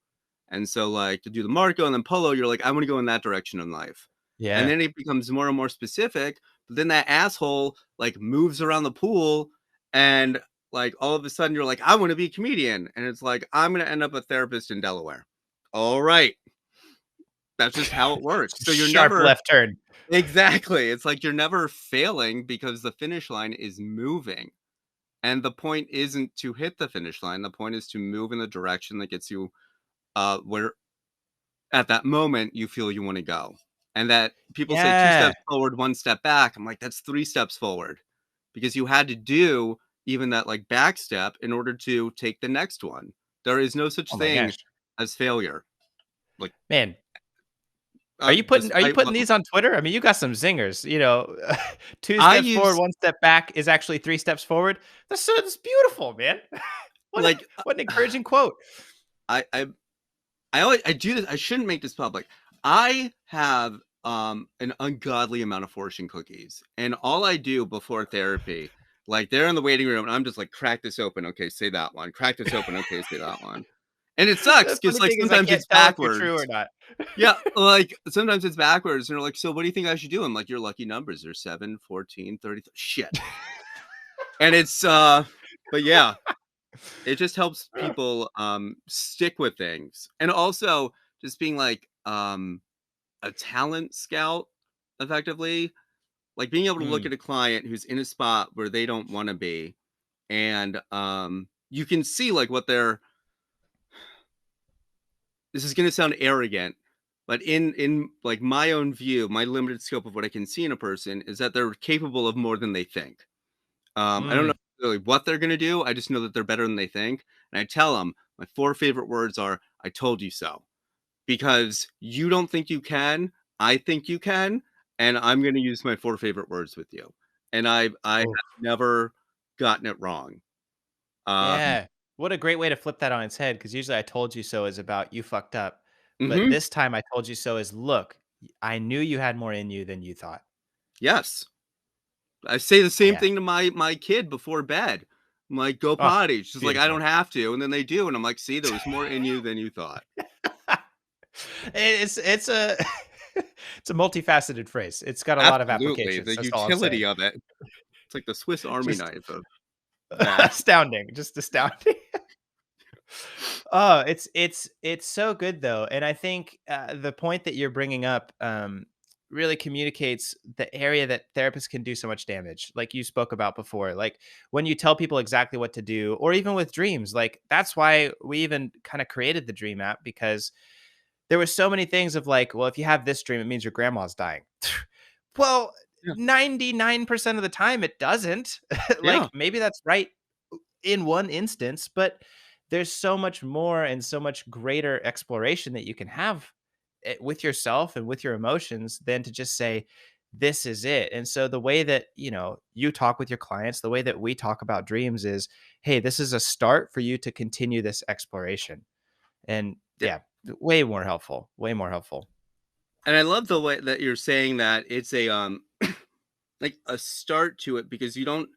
And so like to do the Marco and then Polo, you're like, I want to go in that direction in life. And yeah. then it becomes more and more specific. But then that asshole like moves around the pool and like all of a sudden you're like, I want to be a comedian. And it's like, I'm gonna end up a therapist in Delaware. All right. That's just how it works. So you're Sharp never left turn. exactly. It's like you're never failing because the finish line is moving. And the point isn't to hit the finish line. The point is to move in the direction that gets you where at that moment you feel you want to go. And that people say 2 Yeah. steps forward, 1 step back. I'm like, that's 3 steps forward because you had to do even that like back step in order to take the next one. There is no such Oh my thing gosh. as failure. Like, Man, are you putting despite what these on Twitter? I mean, you got some zingers, 2 I steps forward, use, 1 step back is actually 3 steps forward. That's beautiful, man. like, What an encouraging quote. I I I do this. I shouldn't make this public. I have an ungodly amount of fortune cookies, and all I do before therapy, like they're in the waiting room, and I'm just like, crack this open. Okay, say that one. Crack this open. Okay, say that one. And it sucks The because funny like thing is I sometimes can't it's tell if you're true or backwards. not. Yeah, like sometimes it's backwards, and they're like, so what do you think I should do? I'm like, your lucky numbers are 7, 14, 30. Shit. And it's but yeah, it just helps people stick with things. And also just being like a talent scout effectively, like being able to look Mm, at a client who's in a spot where they don't want to be, and you can see like what they're, this is going to sound arrogant, but in like my own view, my limited scope of what I can see in a person is that they're capable of more than they think. I don't know mm. really what they're going to do. I just know that they're better than they think, and I tell them my 4 favorite words are "I told you so." Because you don't think you can, I think you can, and I'm gonna use my 4 favorite words with you. And I have Oof. never gotten it wrong. Um, Yeah. What a great way to flip that on its head, because usually "I told you so" is about you fucked up, but mhm, this time "I told you so" is, "Look, I knew you had more in you than you thought." yes. I say the same Yeah. thing to my kid before bed. I'm like, "Go Oh, potty." She's like, "I beautiful. don't have to," and then they do, and I'm like, "See, there was more in you than you thought." It's a it's a multifaceted phrase. It's got a lot of Absolutely, applications, the that's all I'm saying. utility of it. It's like the Swiss Army Just knife of that. astounding, just astounding. It's so good though, and I think, the point that you're bringing up, really communicates the area that therapists can do so much damage, like you spoke about before. Like, when you tell people exactly what to do, or even with dreams, like, that's why we even kinda created the Dream app, because there were so many things of like, well, if you have this dream, it means your grandma's dying. Well, Yeah, 99% of the time it doesn't. yeah. Like, maybe that's right in one instance, but there's so much more and so much greater exploration that you can have with yourself and with your emotions than to just say, this is it. And so the way that, you talk with your clients, the way that we talk about dreams is, hey, this is a start for you to continue this exploration. And yeah, way more helpful, way more helpful. And I love the way that you're saying that it's a like a start to it because you don't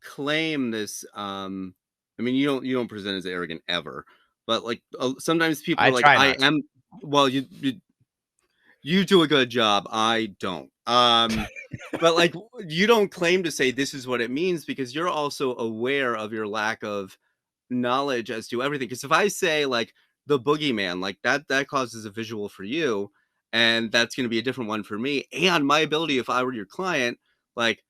claim this I mean you don't present as arrogant ever, but like sometimes people I are like try I not to. am, well you do a good job, I don't. But like you don't claim to say this is what it means because you're also aware of your lack of knowledge as to everything. Because if I say like the boogeyman, like that causes a visual for you, and that's going to be a different one for me. And my ability, if I were your client, like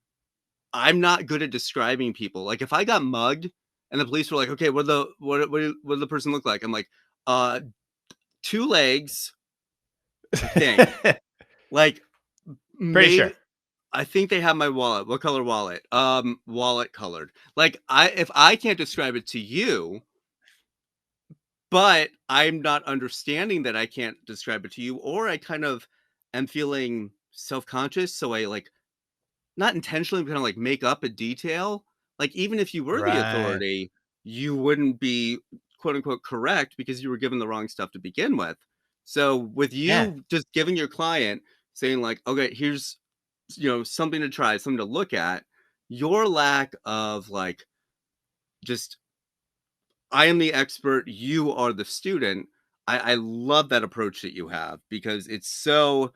I'm not good at describing people. Like if I got mugged and the police were like, okay, what did the person look like? I'm like, uh, 2 legs, I think. Like Pretty sure. maybe I think they have my wallet. What color wallet? Wallet colored. Like if I can't describe it to you, but I'm not understanding that I can't describe it to you, or I kind of am feeling self-conscious, so I like not intentionally kind of like make up a detail. Like even if you were the Right. authority, you wouldn't be quote unquote correct because you were given the wrong stuff to begin with. So with Yeah. you just giving your client saying like, okay, here's something to try, something to look at, your lack of like just I am the expert, you are the student. I love that approach that you have because it's so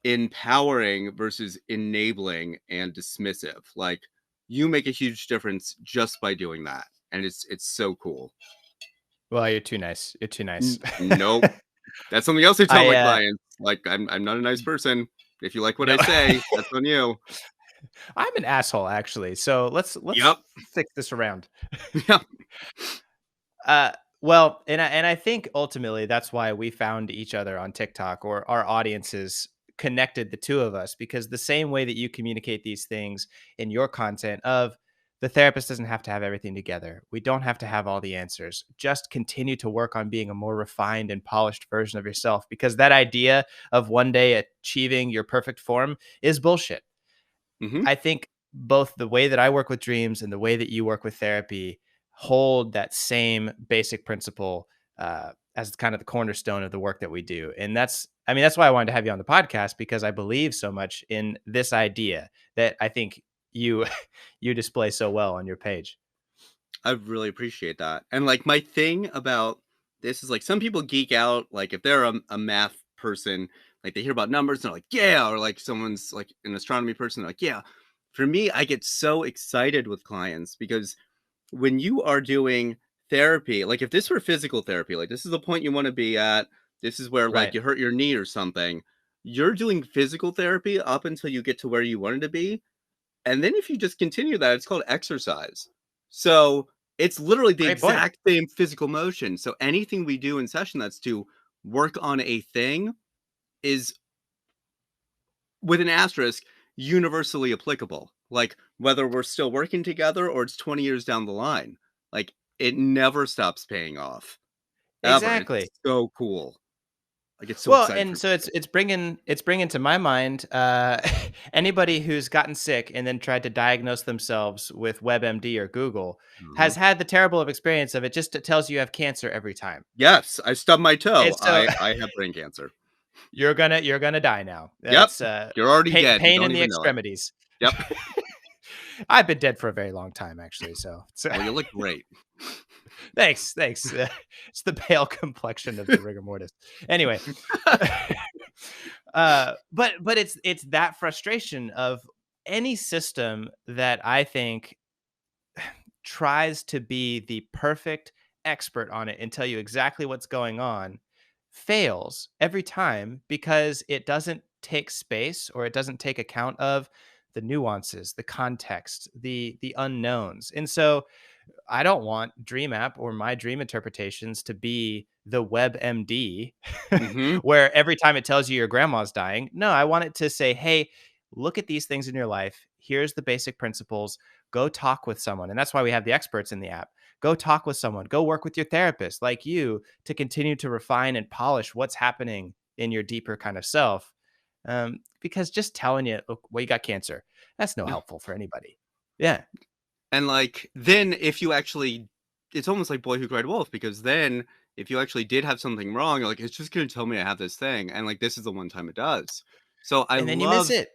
empowering versus enabling and dismissive. Like you make a huge difference just by doing that. And it's so cool. Well, you're too nice. You're too nice. Nope. That's something else I tell I my clients. Like I'm not a nice person. If you like what no. I say, that's on you. I'm an asshole, actually. So let's Yep. fix this around. Yep. Uh, well, and I think ultimately that's why we found each other on TikTok, or our audiences connected the two of us, because the same way that you communicate these things in your content of the therapist doesn't have to have everything together. We don't have to have all the answers. Just continue to work on being a more refined and polished version of yourself, because that idea of one day achieving your perfect form is bullshit. Hmm. I think both the way that I work with dreams and the way that you work with therapy hold that same basic principle as kind of the cornerstone of the work that we do. And that's why I wanted to have you on the podcast, because I believe so much in this idea that I think you you display so well on your page. I really appreciate that. And like my thing about this is like some people geek out, like if they're a math person, like they hear about numbers and they're like, yeah, or like someone's like an astronomy person, they're like, yeah. For me, I get so excited with clients because when you are doing therapy, like if this were physical therapy, like this is the point you want to be at, this is where like Right. you hurt your knee or something, you're doing physical therapy up until you get to where you wanted to be. And then if you just continue that, it's called exercise. So it's literally the Great point. exact same physical motion. So anything we do in session that's to work on a thing is, with an asterisk, universally applicable. Like whether we're still working together or it's 20 years down the line, like it never stops paying off ever. It's Exactly. so cool. I get so Well, excited and for so it's bringing to my mind anybody who's gotten sick and then tried to diagnose themselves with WebMD or Google people. has had the terrible of experience of it. Just it tells you have cancer every time. Yes, I stubbed my And toe. so I have brain cancer. you're gonna die now. Yep. It's You're already dead. You pain don't in the even know it. extremities. Yep. I've been dead for a very long time, actually. So Well, you look great. thanks. It's the pale complexion of the rigor mortis. Anyway, but it's that frustration of any system that I think tries to be the perfect expert on it and tell you exactly what's going on fails every time, because it doesn't take space, or it doesn't take account of the nuances, the context, the unknowns. And so I don't want DreamApp or my dream interpretations to be the WebMD Mhm. where every time it tells you your grandma's dying. No, I want it to say, hey, look at these things in your life. Here's the basic principles. Go talk with someone. And that's why we have the experts in the app. Go talk with someone. Go work with your therapist like you to continue to refine and polish what's happening in your deeper kind of self. Because just telling you, look, well, you got cancer, that's no No. helpful for anybody. Yeah. And, like, then if you actually, it's almost like Boy Who Cried Wolf, because then if you actually did have something wrong, you're like, "It's just gonna tell me I have this thing," and, like, this is the one time it does. So And then you miss it.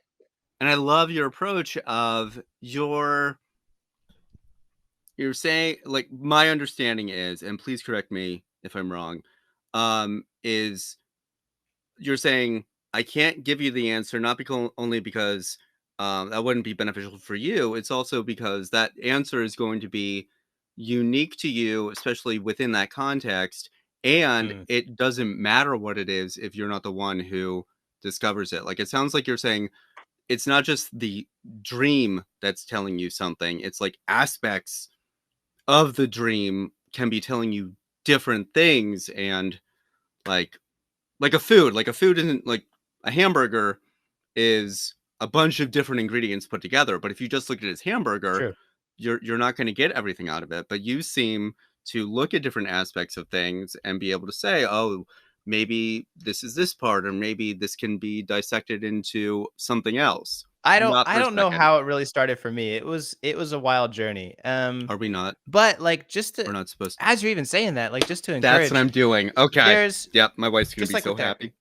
I love your approach of you're saying, like, my understanding is, and please correct me if I'm wrong, is you're saying I can't give you the answer, not because only because that wouldn't be beneficial for you. It's also because that answer is going to be unique to you, especially within that context. And Mm, it doesn't matter what it is if you're not the one who discovers it. Like it sounds like you're saying it's not just the dream that's telling you something, it's like aspects of the dream can be telling you different things. And like like a food isn't like a hamburger is a bunch of different ingredients put together. But if you just look at it as hamburger, true. you're not going to get everything out of it. But you seem to look at different aspects of things and be able to say, oh, maybe this is this part, or maybe this can be dissected into something else. I don't Not I for a don't know second. how it really started for me. It was a wild journey. Are we not? But like just We're to not supposed to. as you're even saying that, like just to That's what encourage, I'm doing. Okay. there's Yep. My wife's going to just be like so with happy. therapy,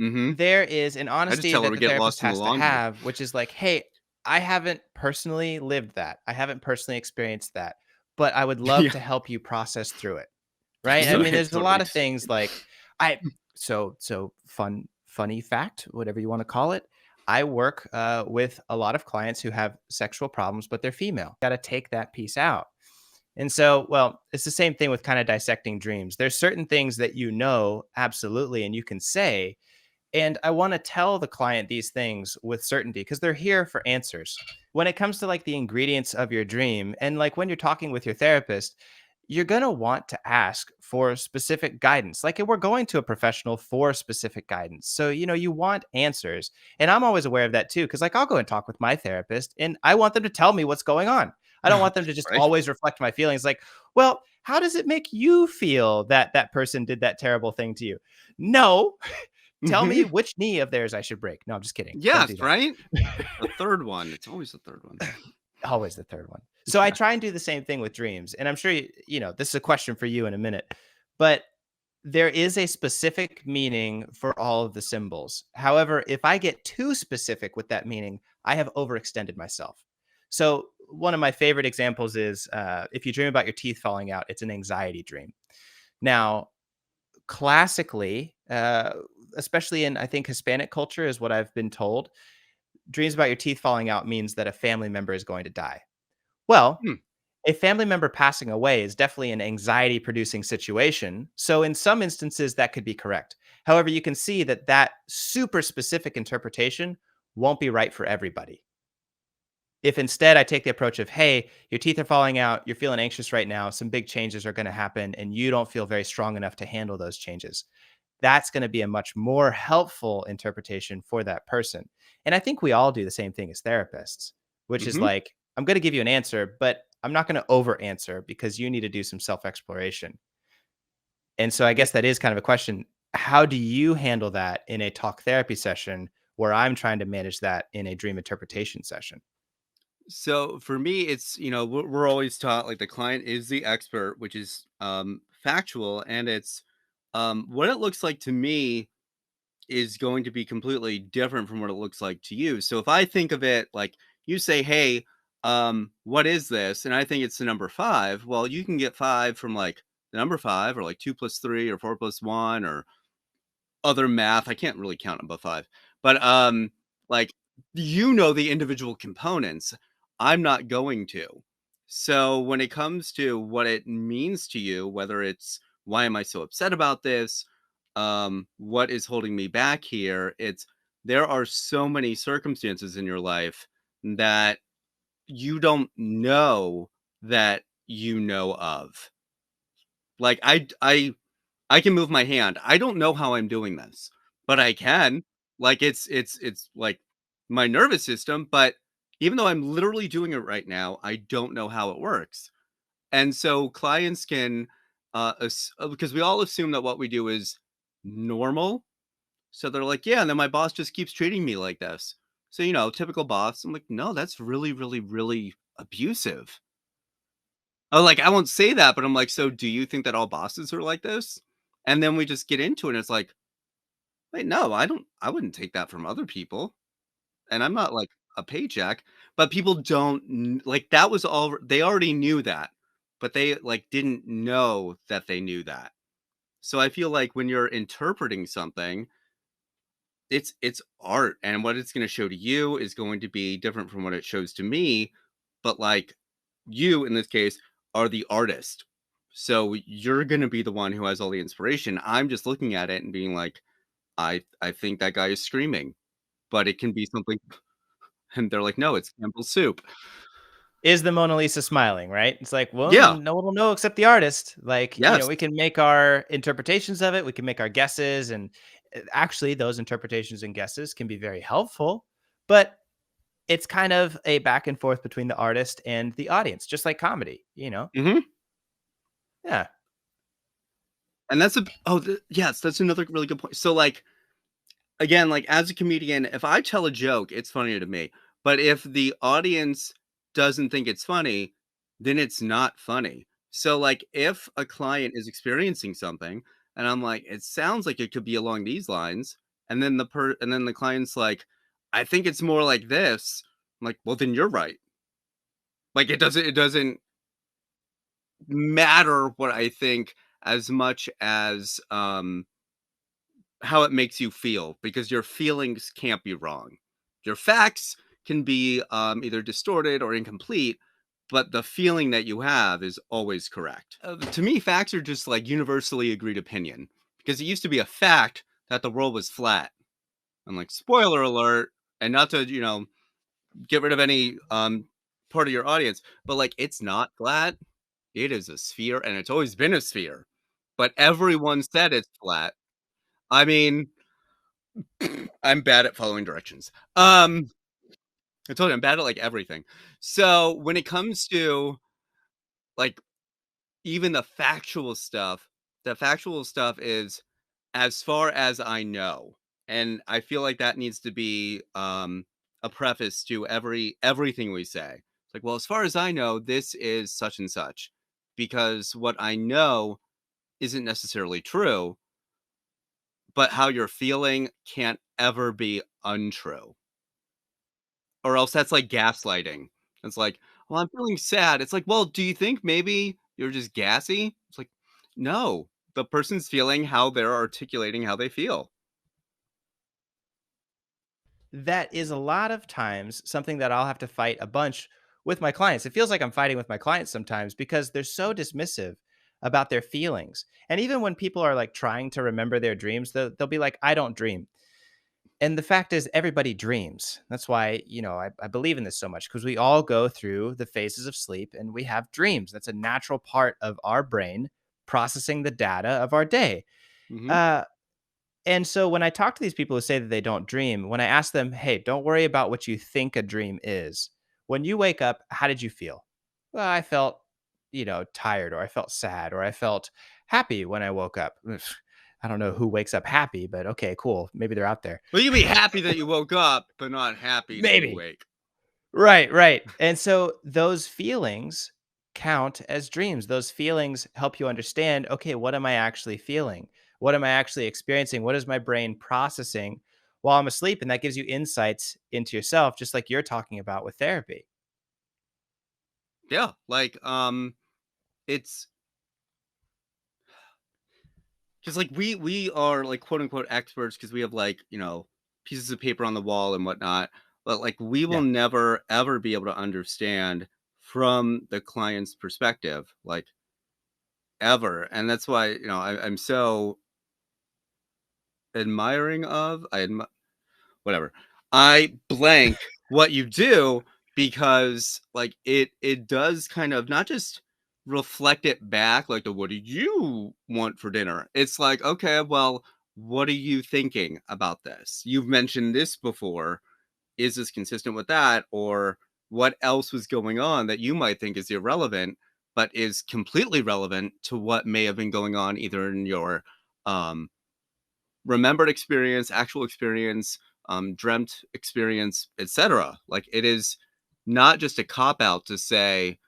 Mm-hmm. there is an I just honesty tell her that we the get therapist lost in the has to laundry. have, which is like, hey, I haven't personally lived that. I haven't personally experienced that, but I would love Yeah. to help you process through it. Right? I mean, Absolutely. there's a lot Totally. of things like I so funny fact, whatever you want to call it. I work with a lot of clients who have sexual problems, but they're female. Got to take that piece out. And so, well, it's the same thing with kind of dissecting dreams. There's certain things that you know absolutely, and you can say, And I want to tell the client these things with certainty because they're here for answers. When it comes to like the ingredients of your dream, and like when you're talking with your therapist, you're going to want to ask for specific guidance. Like we're going to a professional for specific guidance. So, you want answers. And I'm always aware of that too. Cause like I'll go and talk with my therapist and I want them to tell me what's going on. I don't want them to just Right? always reflect my feelings. Like, well, how does it make you feel that that person did that terrible thing to you? No, tell me Hmm. which knee of theirs I should break. No, I'm just kidding. Don't Yes, do that. right? The third one. It's always the third one. Always the third one. So I try and do the same thing with dreams. And I'm sure this is a question for you in a minute. But there is a specific meaning for all of the symbols. However, if I get too specific with that meaning, I have overextended myself. So one of my favorite examples is if you dream about your teeth falling out, it's an anxiety dream. Now, classically, especially in I think Hispanic culture, is what I've been told. Dreams about your teeth falling out means that a family member is going to die. Well, Hmm. a family member passing away is definitely an anxiety producing situation. So, in some instances, that could be correct. However, you can see that that super specific interpretation won't be right for everybody. If instead I take the approach of, hey, your teeth are falling out, you're feeling anxious right now, some big changes are going to happen, and you don't feel very strong enough to handle those changes, that's going to be a much more helpful interpretation for that person. And I think we all do the same thing as therapists, which is Hmm. like, I'm going to give you an answer, but I'm not going to over answer because you need to do some self exploration. And so I Yeah. guess that is kind of a question. How do you handle that in a talk therapy session where I'm trying to manage that in a dream interpretation session? So for me, it's, we're always taught like the client is the expert, which is factual, and it's what it looks like to me is going to be completely different from what it looks like to you. So if I think of it like you say, "Hey, what is this?" and I think it's the number 5, well, you can get 5 from like the number 5 or like 2 plus 3 or 4 plus 1 or other math. I can't really count above 5. But like the individual components. I'm not going to. So when it comes to what it means to you, whether it's why am I so upset about this? What is holding me back here? It's there are so many circumstances in your life that you don't know that you know of. Like I can move my hand. I don't know how I'm doing this, but I can. Like it's like my nervous system, but even though I'm literally doing it right now, I don't know how it works. And so clients can because we all assume that what we do is normal. So they're like, "Yeah, and then my boss just keeps treating me like this." So, typical boss. I'm like, "No, that's really really really abusive." Oh, like, I won't say that, but I'm like, "So do you think that all bosses are like this?" And then we just get into it, and it's like, "Wait, no, I wouldn't take that from other people, and I'm not, like, a paycheck." But people don't like, that was all they already knew that, but they, like, didn't know that they knew that. So I feel like when you're interpreting something, it's art, and what it's gonna show to you is going to be different from what it shows to me, but, like, you, in this case, are the artist. So you're gonna be the one who has all the inspiration. I'm just looking at it and being like, "I think that guy is screaming," but it can be something and they're like, "No, it's Campbell's soup." Is the Mona Lisa smiling, right? It's like, well, Yeah. no one will know except the artist. Like, Yes. we can make our interpretations of it, we can make our guesses, and actually, those interpretations and guesses can be very helpful. But it's kind of a back and forth between the artist and the audience, just like comedy. Mhm. Yeah. And that's a yes, that's another really good point. So, like, again, like as a comedian, if I tell a joke, it's funnier to me. But if the audience doesn't think it's funny, then it's not funny. So like if a client is experiencing something and I'm like, it sounds like it could be along these lines, and then the client's like, I think it's more like this. I'm like, well then you're right. Like it doesn't matter what I think as much as how it makes you feel because your feelings can't be wrong. Your facts can be either distorted or incomplete, but the feeling that you have is always correct. To me, facts are just like universally agreed opinion because it used to be a fact that the world was flat. And like, spoiler alert, and not to, get rid of any part of your audience, but like, it's not flat. It is a sphere, and it's always been a sphere. But everyone said it's flat. I mean, I'm bad at following directions. I told you I'm bad at like everything. So when it comes to like even the factual stuff is as far as I know. And I feel like that needs to be a preface to everything we say. It's like, well, as far as I know, this is such and such. Because what I know isn't necessarily true, but how you're feeling can't ever be untrue. Or else that's like gaslighting. It's like, "Well, I'm feeling sad." It's like, "Well, do you think maybe you're just gassy?" It's like, "No, the person's feeling how they're articulating how they feel." That is a lot of times something that I'll have to fight a bunch with my clients. It feels like I'm fighting with my clients sometimes because they're so dismissive about their feelings. And even when people are like trying to remember their dreams, they'll be like, I don't dream. And the fact is, everybody dreams. That's why, I believe in this so much because we all go through the phases of sleep and we have dreams. That's a natural part of our brain processing the data of our day. Mhm. Uh, and so when I talk to these people who say that they don't dream, when I ask them, "Hey, don't worry about what you think a dream is. When you wake up, how did you feel?" "Well, I felt, tired, or I felt sad, or I felt happy when I woke up." Ugh, I don't know who wakes up happy, but okay, cool. Maybe they're out there. Well, you'd be happy that you woke up, but not happy to be Maybe. awake. Right, right. And so those feelings count as dreams. Those feelings help you understand, okay, what am I actually feeling? What am I actually experiencing? What is my brain processing while I'm asleep? And that gives you insights into yourself, just like you're talking about with therapy. Yeah, like, it's just like we are like quote unquote experts because we have like, pieces of paper on the wall and whatnot, but like we will Yeah. never ever be able to understand from the client's perspective, like ever. And that's why, I'm so admiring of whatever. I blank what you do because like it does kind of not just reflect it back like the what do you want for dinner? It's like, okay, well, what are you thinking about this? You've mentioned this before. Is this consistent with that? Or what else was going on that you might think is irrelevant, but is completely relevant to what may have been going on either in your um remembered experience, actual experience, dreamt experience, etc. Like it is not just a cop out to say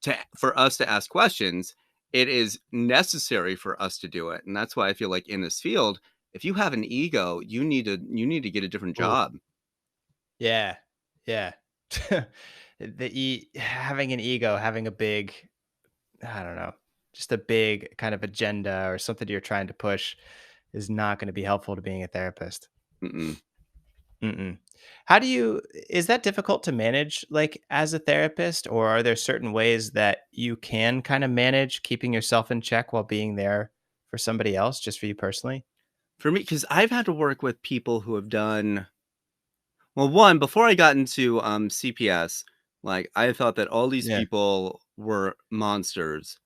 to for us to ask questions. It is necessary for us to do it, and that's why I feel like in this field, if you have an ego, you need to get a different Ooh, job. yeah. Yeah. Having an ego, having a big, I don't know, just a big kind of agenda or something you're trying to push is not going to be helpful to being a therapist. Mm-mm. Mm-mm. How do you is that difficult to manage, like, as a therapist, or are there certain ways that you can kinda manage keeping yourself in check while being there for somebody else, just for you personally? For me, because I've had to work with people who have done well. One, before I got into CPS, like I thought that all these Yeah. people were monsters.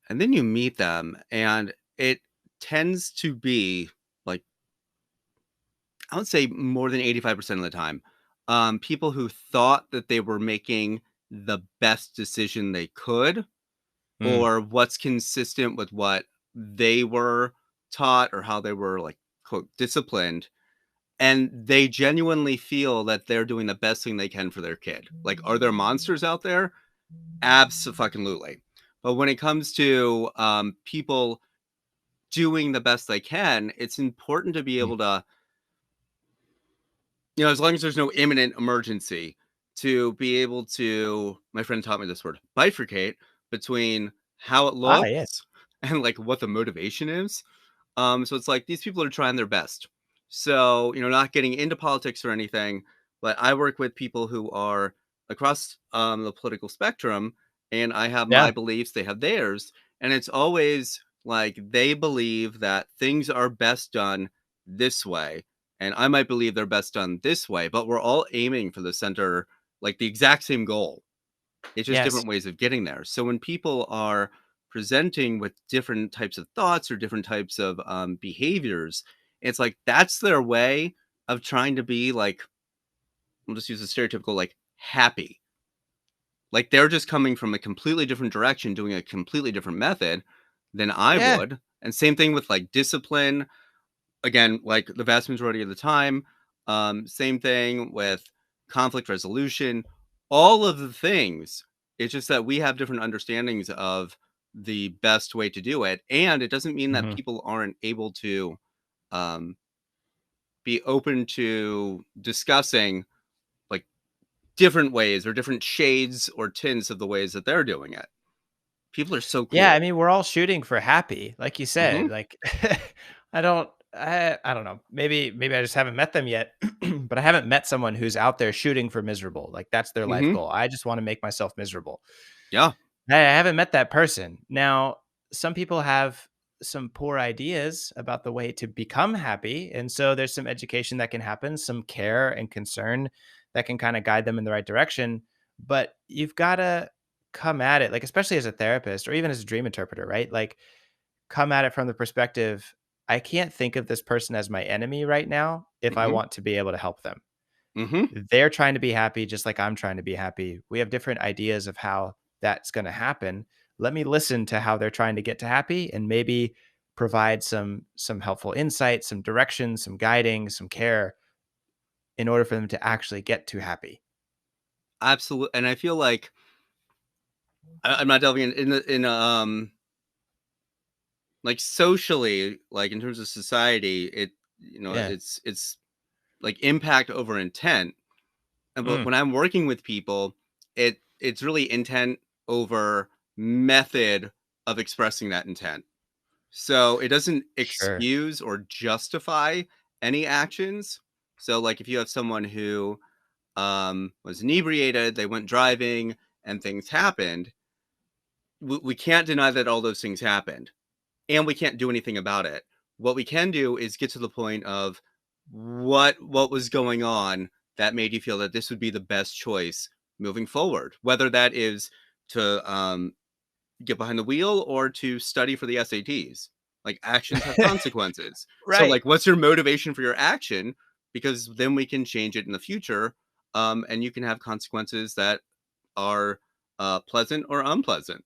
And then you meet them, and it tends to be like, I would say more than 85% of the time, people who thought that they were making the best decision they could, Mm. or what's consistent with what they were taught or how they were like quote disciplined. And they genuinely feel that they're doing the best thing they can for their kid. Like, are there monsters out there? Absolutely. But when it comes to people doing the best they can, it's important to be Mm. able to, as long as there's no imminent emergency, to be able to, my friend taught me this word, bifurcate between how it Ah, yeah. looks and like what the motivation is. So it's like these people are trying their best. So, not getting into politics or anything, but I work with people who are across the political spectrum, and I have my Yeah. beliefs, they have theirs. And it's always like they believe that things are best done this way. and I might believe they're best done this way, but we're all aiming for the center, like the exact same goal. It's just Yes. different ways of getting there. So when people are presenting with different types of thoughts or different types of behaviors, it's like that's their way of trying to be like, I'll just use a stereotypical like happy. Like they're just coming from a completely different direction, doing a completely different method than I Yeah. would. And same thing with like discipline. Again, like the vast majority of the time. Same thing with conflict resolution. All of the things. It's just that we have different understandings of the best way to do it. And it doesn't mean that Mhm. people aren't able to um, be open to discussing like different ways or different shades or tints of the ways that they're doing it. People are so Yeah, I cool. mean, we're all shooting for happy, like you said. Hmm. Like, I don't know. Maybe I just haven't met them yet, but I haven't met someone who's out there shooting for miserable. Like that's their life Hmm. goal. I just want to make myself miserable. Yeah. I haven't met that person. Now, some people have some poor ideas about the way to become happy, and so there's some education that can happen, some care and concern that can kind of guide them in the right direction. But you've got to come at it, like especially as a therapist or even as a dream interpreter, right? Like come at it from the perspective, I can't think of this person as my enemy right now if I Hmm. want to be able to help them. Hmm. They're trying to be happy just like I'm trying to be happy. We have different ideas of how that's going to happen. Let me listen to how they're trying to get to happy and maybe provide some helpful insight, some direction, some guiding, some care in order for them to actually get to happy. Absolutely. And I feel like I'm not delving in like socially, like in terms of society, Yeah. it's like impact over intent. But Mm, when I'm working with people, it's really intent over method of expressing that intent. So it doesn't sure. excuse or justify any actions. So like if you have someone who was inebriated, they went driving and things happened, we can't deny that all those things happened and we can't do anything about it. What we can do is get to the point of what was going on that made you feel that this would be the best choice moving forward, whether that is to get behind the wheel or to study for the SATs. Like actions have consequences. So Right. like what's your motivation for your action? Because then we can change it in the future. And you can have consequences that are pleasant or unpleasant.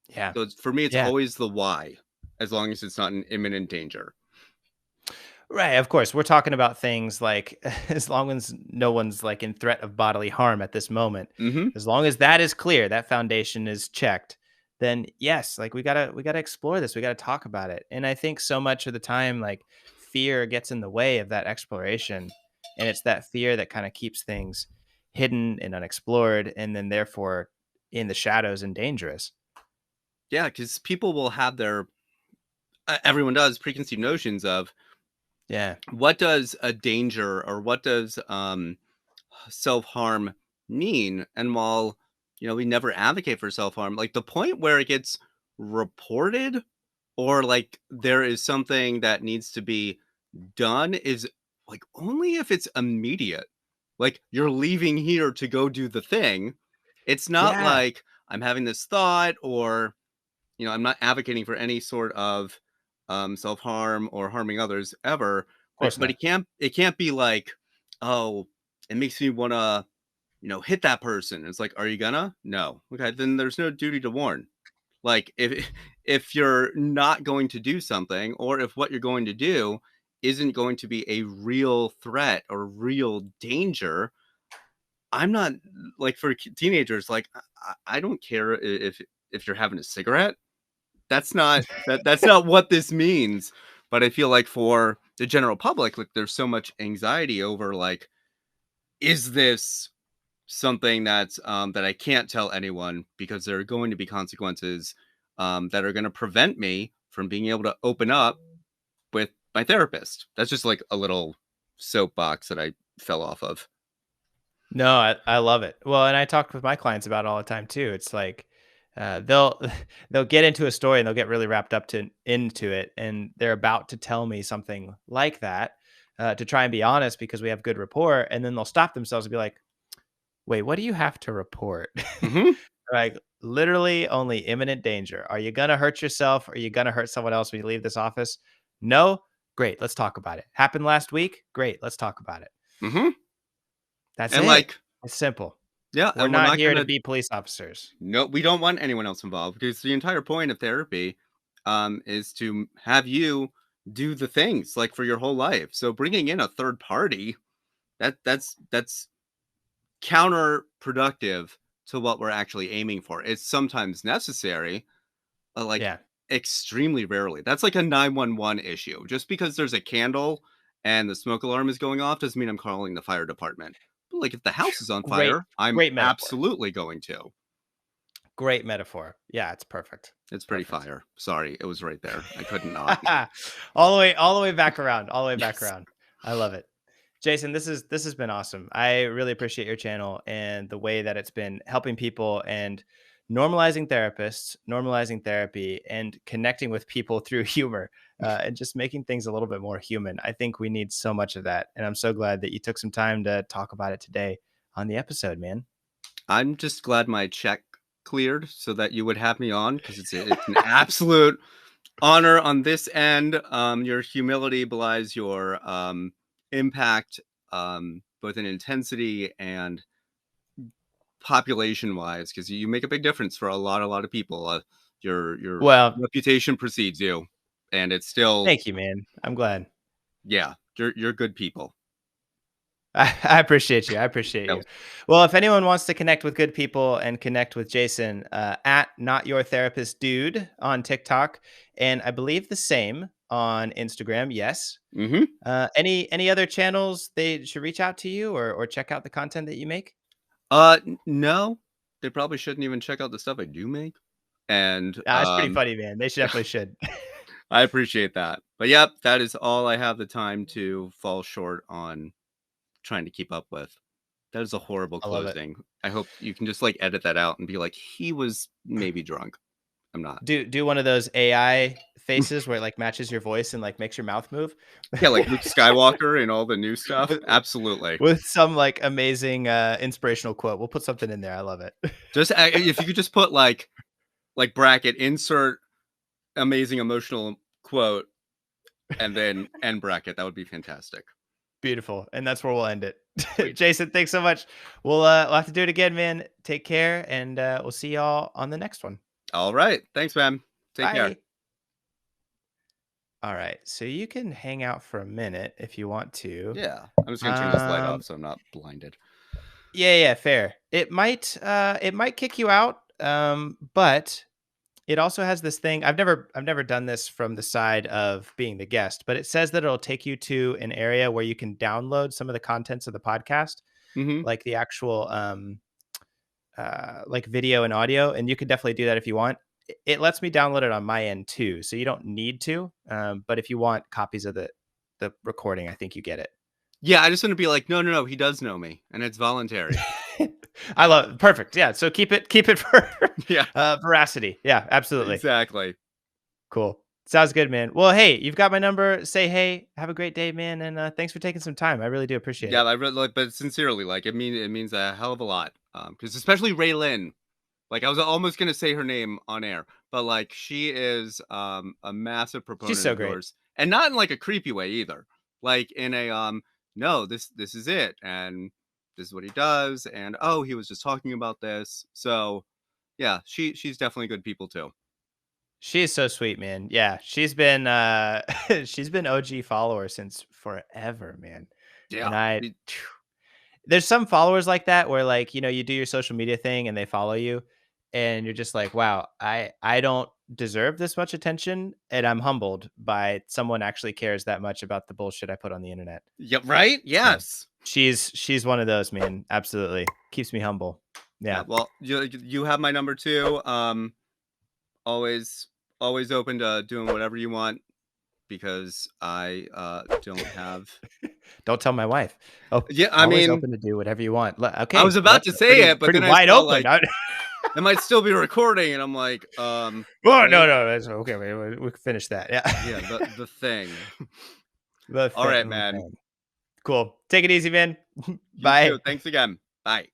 Yeah. So for me, it's Yeah. always the why, as long as it's not an imminent danger. Right, of course. We're talking about things like as long as no one's like in threat of bodily harm at this moment, Hmm. as long as that is clear, that foundation is checked, then yes, like we gotta explore this. We gotta talk about it. And I think so much of the time, like fear gets in the way of that exploration. And it's that fear that kind of keeps things hidden and unexplored, and then therefore in the shadows and dangerous. Yeah, because people will have their everyone does preconceived notions of Yeah. what does a danger or what does self harm mean. And while we never advocate for self harm, like the point where it gets reported or like there is something that needs to be done is like only if it's immediate. Like you're leaving here to go do the thing. It's not Yeah. Of like I'm having this thought or I'm not advocating for any sort of self harm or harming others ever. But course but not. it can't be like, oh, it makes me want to hit that person. It's like, are you gonna? No. Okay, then there's no duty to warn. Like if you're not going to do something, or if what you're going to do isn't going to be a real threat or real danger, I'm not like for teenagers. Like I don't care if you're having a cigarette. That's not what this means. But I feel like for the general public, like there's so much anxiety over like, is this something that I can't tell anyone because there are going to be consequences that are going to prevent me from being able to open up with my therapist. That's just like a little soapbox that I fell off of. No, I love it. Well, and I talk with my clients about it all the time too. It's like they'll they'll get into a story and they'll get really wrapped up into it, and they're about to tell me something like that, to try and be honest because we have good rapport. And then they'll stop themselves and be like, wait, what do you have to report? Hmm. Like, literally only imminent danger. Are you going to hurt yourself? Are you going to hurt someone else when you leave this office? No? Great. Let's talk about it. Happened last week? Great. Let's talk about it. Hmm. That's And it. like, It's simple. yeah, We're and we're not not here to gonna. be police officers. No, we don't want anyone else involved because the entire point of therapy, is to have you do the things like for your whole life. So bringing in a third party, that's counterproductive to what we're actually aiming for. It's sometimes necessary, like Yeah. extremely rarely. That's like a 911 issue. Just because there's a candle and the smoke alarm is going off doesn't mean I'm calling the fire department. But like if the house is on Great, fire, I'm great metaphor. absolutely going to. Great metaphor. Yeah, it's perfect. It's pretty Perfect. fire. Sorry, it was right there. I couldn't not. All the way back around. All the way back Yes. around. I love it. Jason, this has been awesome. I really appreciate your channel and the way that it's been helping people and normalizing therapists, normalizing therapy, and connecting with people through humor, and just making things a little bit more human. I think we need so much of that, and I'm so glad that you took some time to talk about it today on the episode, man. I'm just glad my check cleared so that you would have me on because it's an absolute honor on this end. Your humility belies your impact, both in intensity and population wise, because you make a big difference for a lot of people. Your Well, reputation precedes you, and it's still, thank you, man. I'm glad. yeah, you're good people. I appreciate you. I appreciate That you. was Well, if anyone wants to connect with good people and connect with Jason, at Not Your Therapist Dude on TikTok, and I believe the same on Instagram. Yes. mm-hmm. Any other channels they should reach out to you or check out the content that you make? No, they probably shouldn't even check out the stuff I do make. And It's pretty funny, man. They should definitely should. I appreciate that. But yep, that is all I have the time to fall short on trying to keep up with. That is a horrible I love it. closing. I hope you can just like edit that out and be like, he was maybe drunk. I'm not. Do one of those AI faces where it like matches your voice and like makes your mouth move. Yeah, like Luke Skywalker and all the new stuff. with, Absolutely. with some like amazing inspirational quote. We'll put something in there. I love it. Just if you could just put like bracket insert amazing emotional quote and then end bracket, that would be fantastic. Beautiful. And that's where we'll end it. Jason, thanks so much. We'll have to do it again, man. Take care, and we'll see y'all on the next one. All right. Thanks, man. Take care. Bye. All right. So you can hang out for a minute if you want to. Yeah. I'm just gonna turn this light off so I'm not blinded. Yeah, fair. It might kick you out. But it also has this thing. I've never done this from the side of being the guest, but it says that it'll take you to an area where you can download some of the contents of the podcast, Mm-hmm. like the actual like video and audio, and you can definitely do that if you want. It lets me download it on my end too, so you don't need to. But if you want copies of the recording, I think you get it. Yeah, I just want to be like, no, he does know me, and it's voluntary. I love it. Perfect. Yeah. So keep it for Yeah, veracity. Yeah, absolutely. exactly. Cool. Sounds good, man. Well, hey, you've got my number. Say hey. Have a great day, man, and thanks for taking some time. I really do appreciate Yeah, it. I really like, but sincerely, like, it means a hell of a lot. Because especially Ray Lynn, like, I was almost gonna say her name on air, but like, she is a massive proponent She's so of great. yours, and not in like a creepy way either. Like in a no, this is it, and this is what he does, and oh, he was just talking about this. So yeah, she's definitely good people too. She is so sweet, man. Yeah, she's been she's been OG follower since forever, man. And Yeah. there's some followers like that where like, you do your social media thing and they follow you and you're just like, wow, I don't deserve this much attention and I'm humbled by someone actually cares that much about the bullshit I put on the internet. Yeah, right? So Yes. she's one of those, man. Absolutely. Keeps me humble. Yeah. Yeah. Well, you have my number too. Always open to doing whatever you want because I don't have. Don't tell my wife. Oh, Yeah, I always mean, open to do whatever you want. Okay. I was about to say it, but pretty then I wide saw, open. like, it might still be recording, and I'm like, Oh, right? no, that's okay. We can finish that. Yeah. Yeah, the thing. The All right, thing, man. thing. Cool. Take it easy, man. You Bye. too. Thanks again. Bye.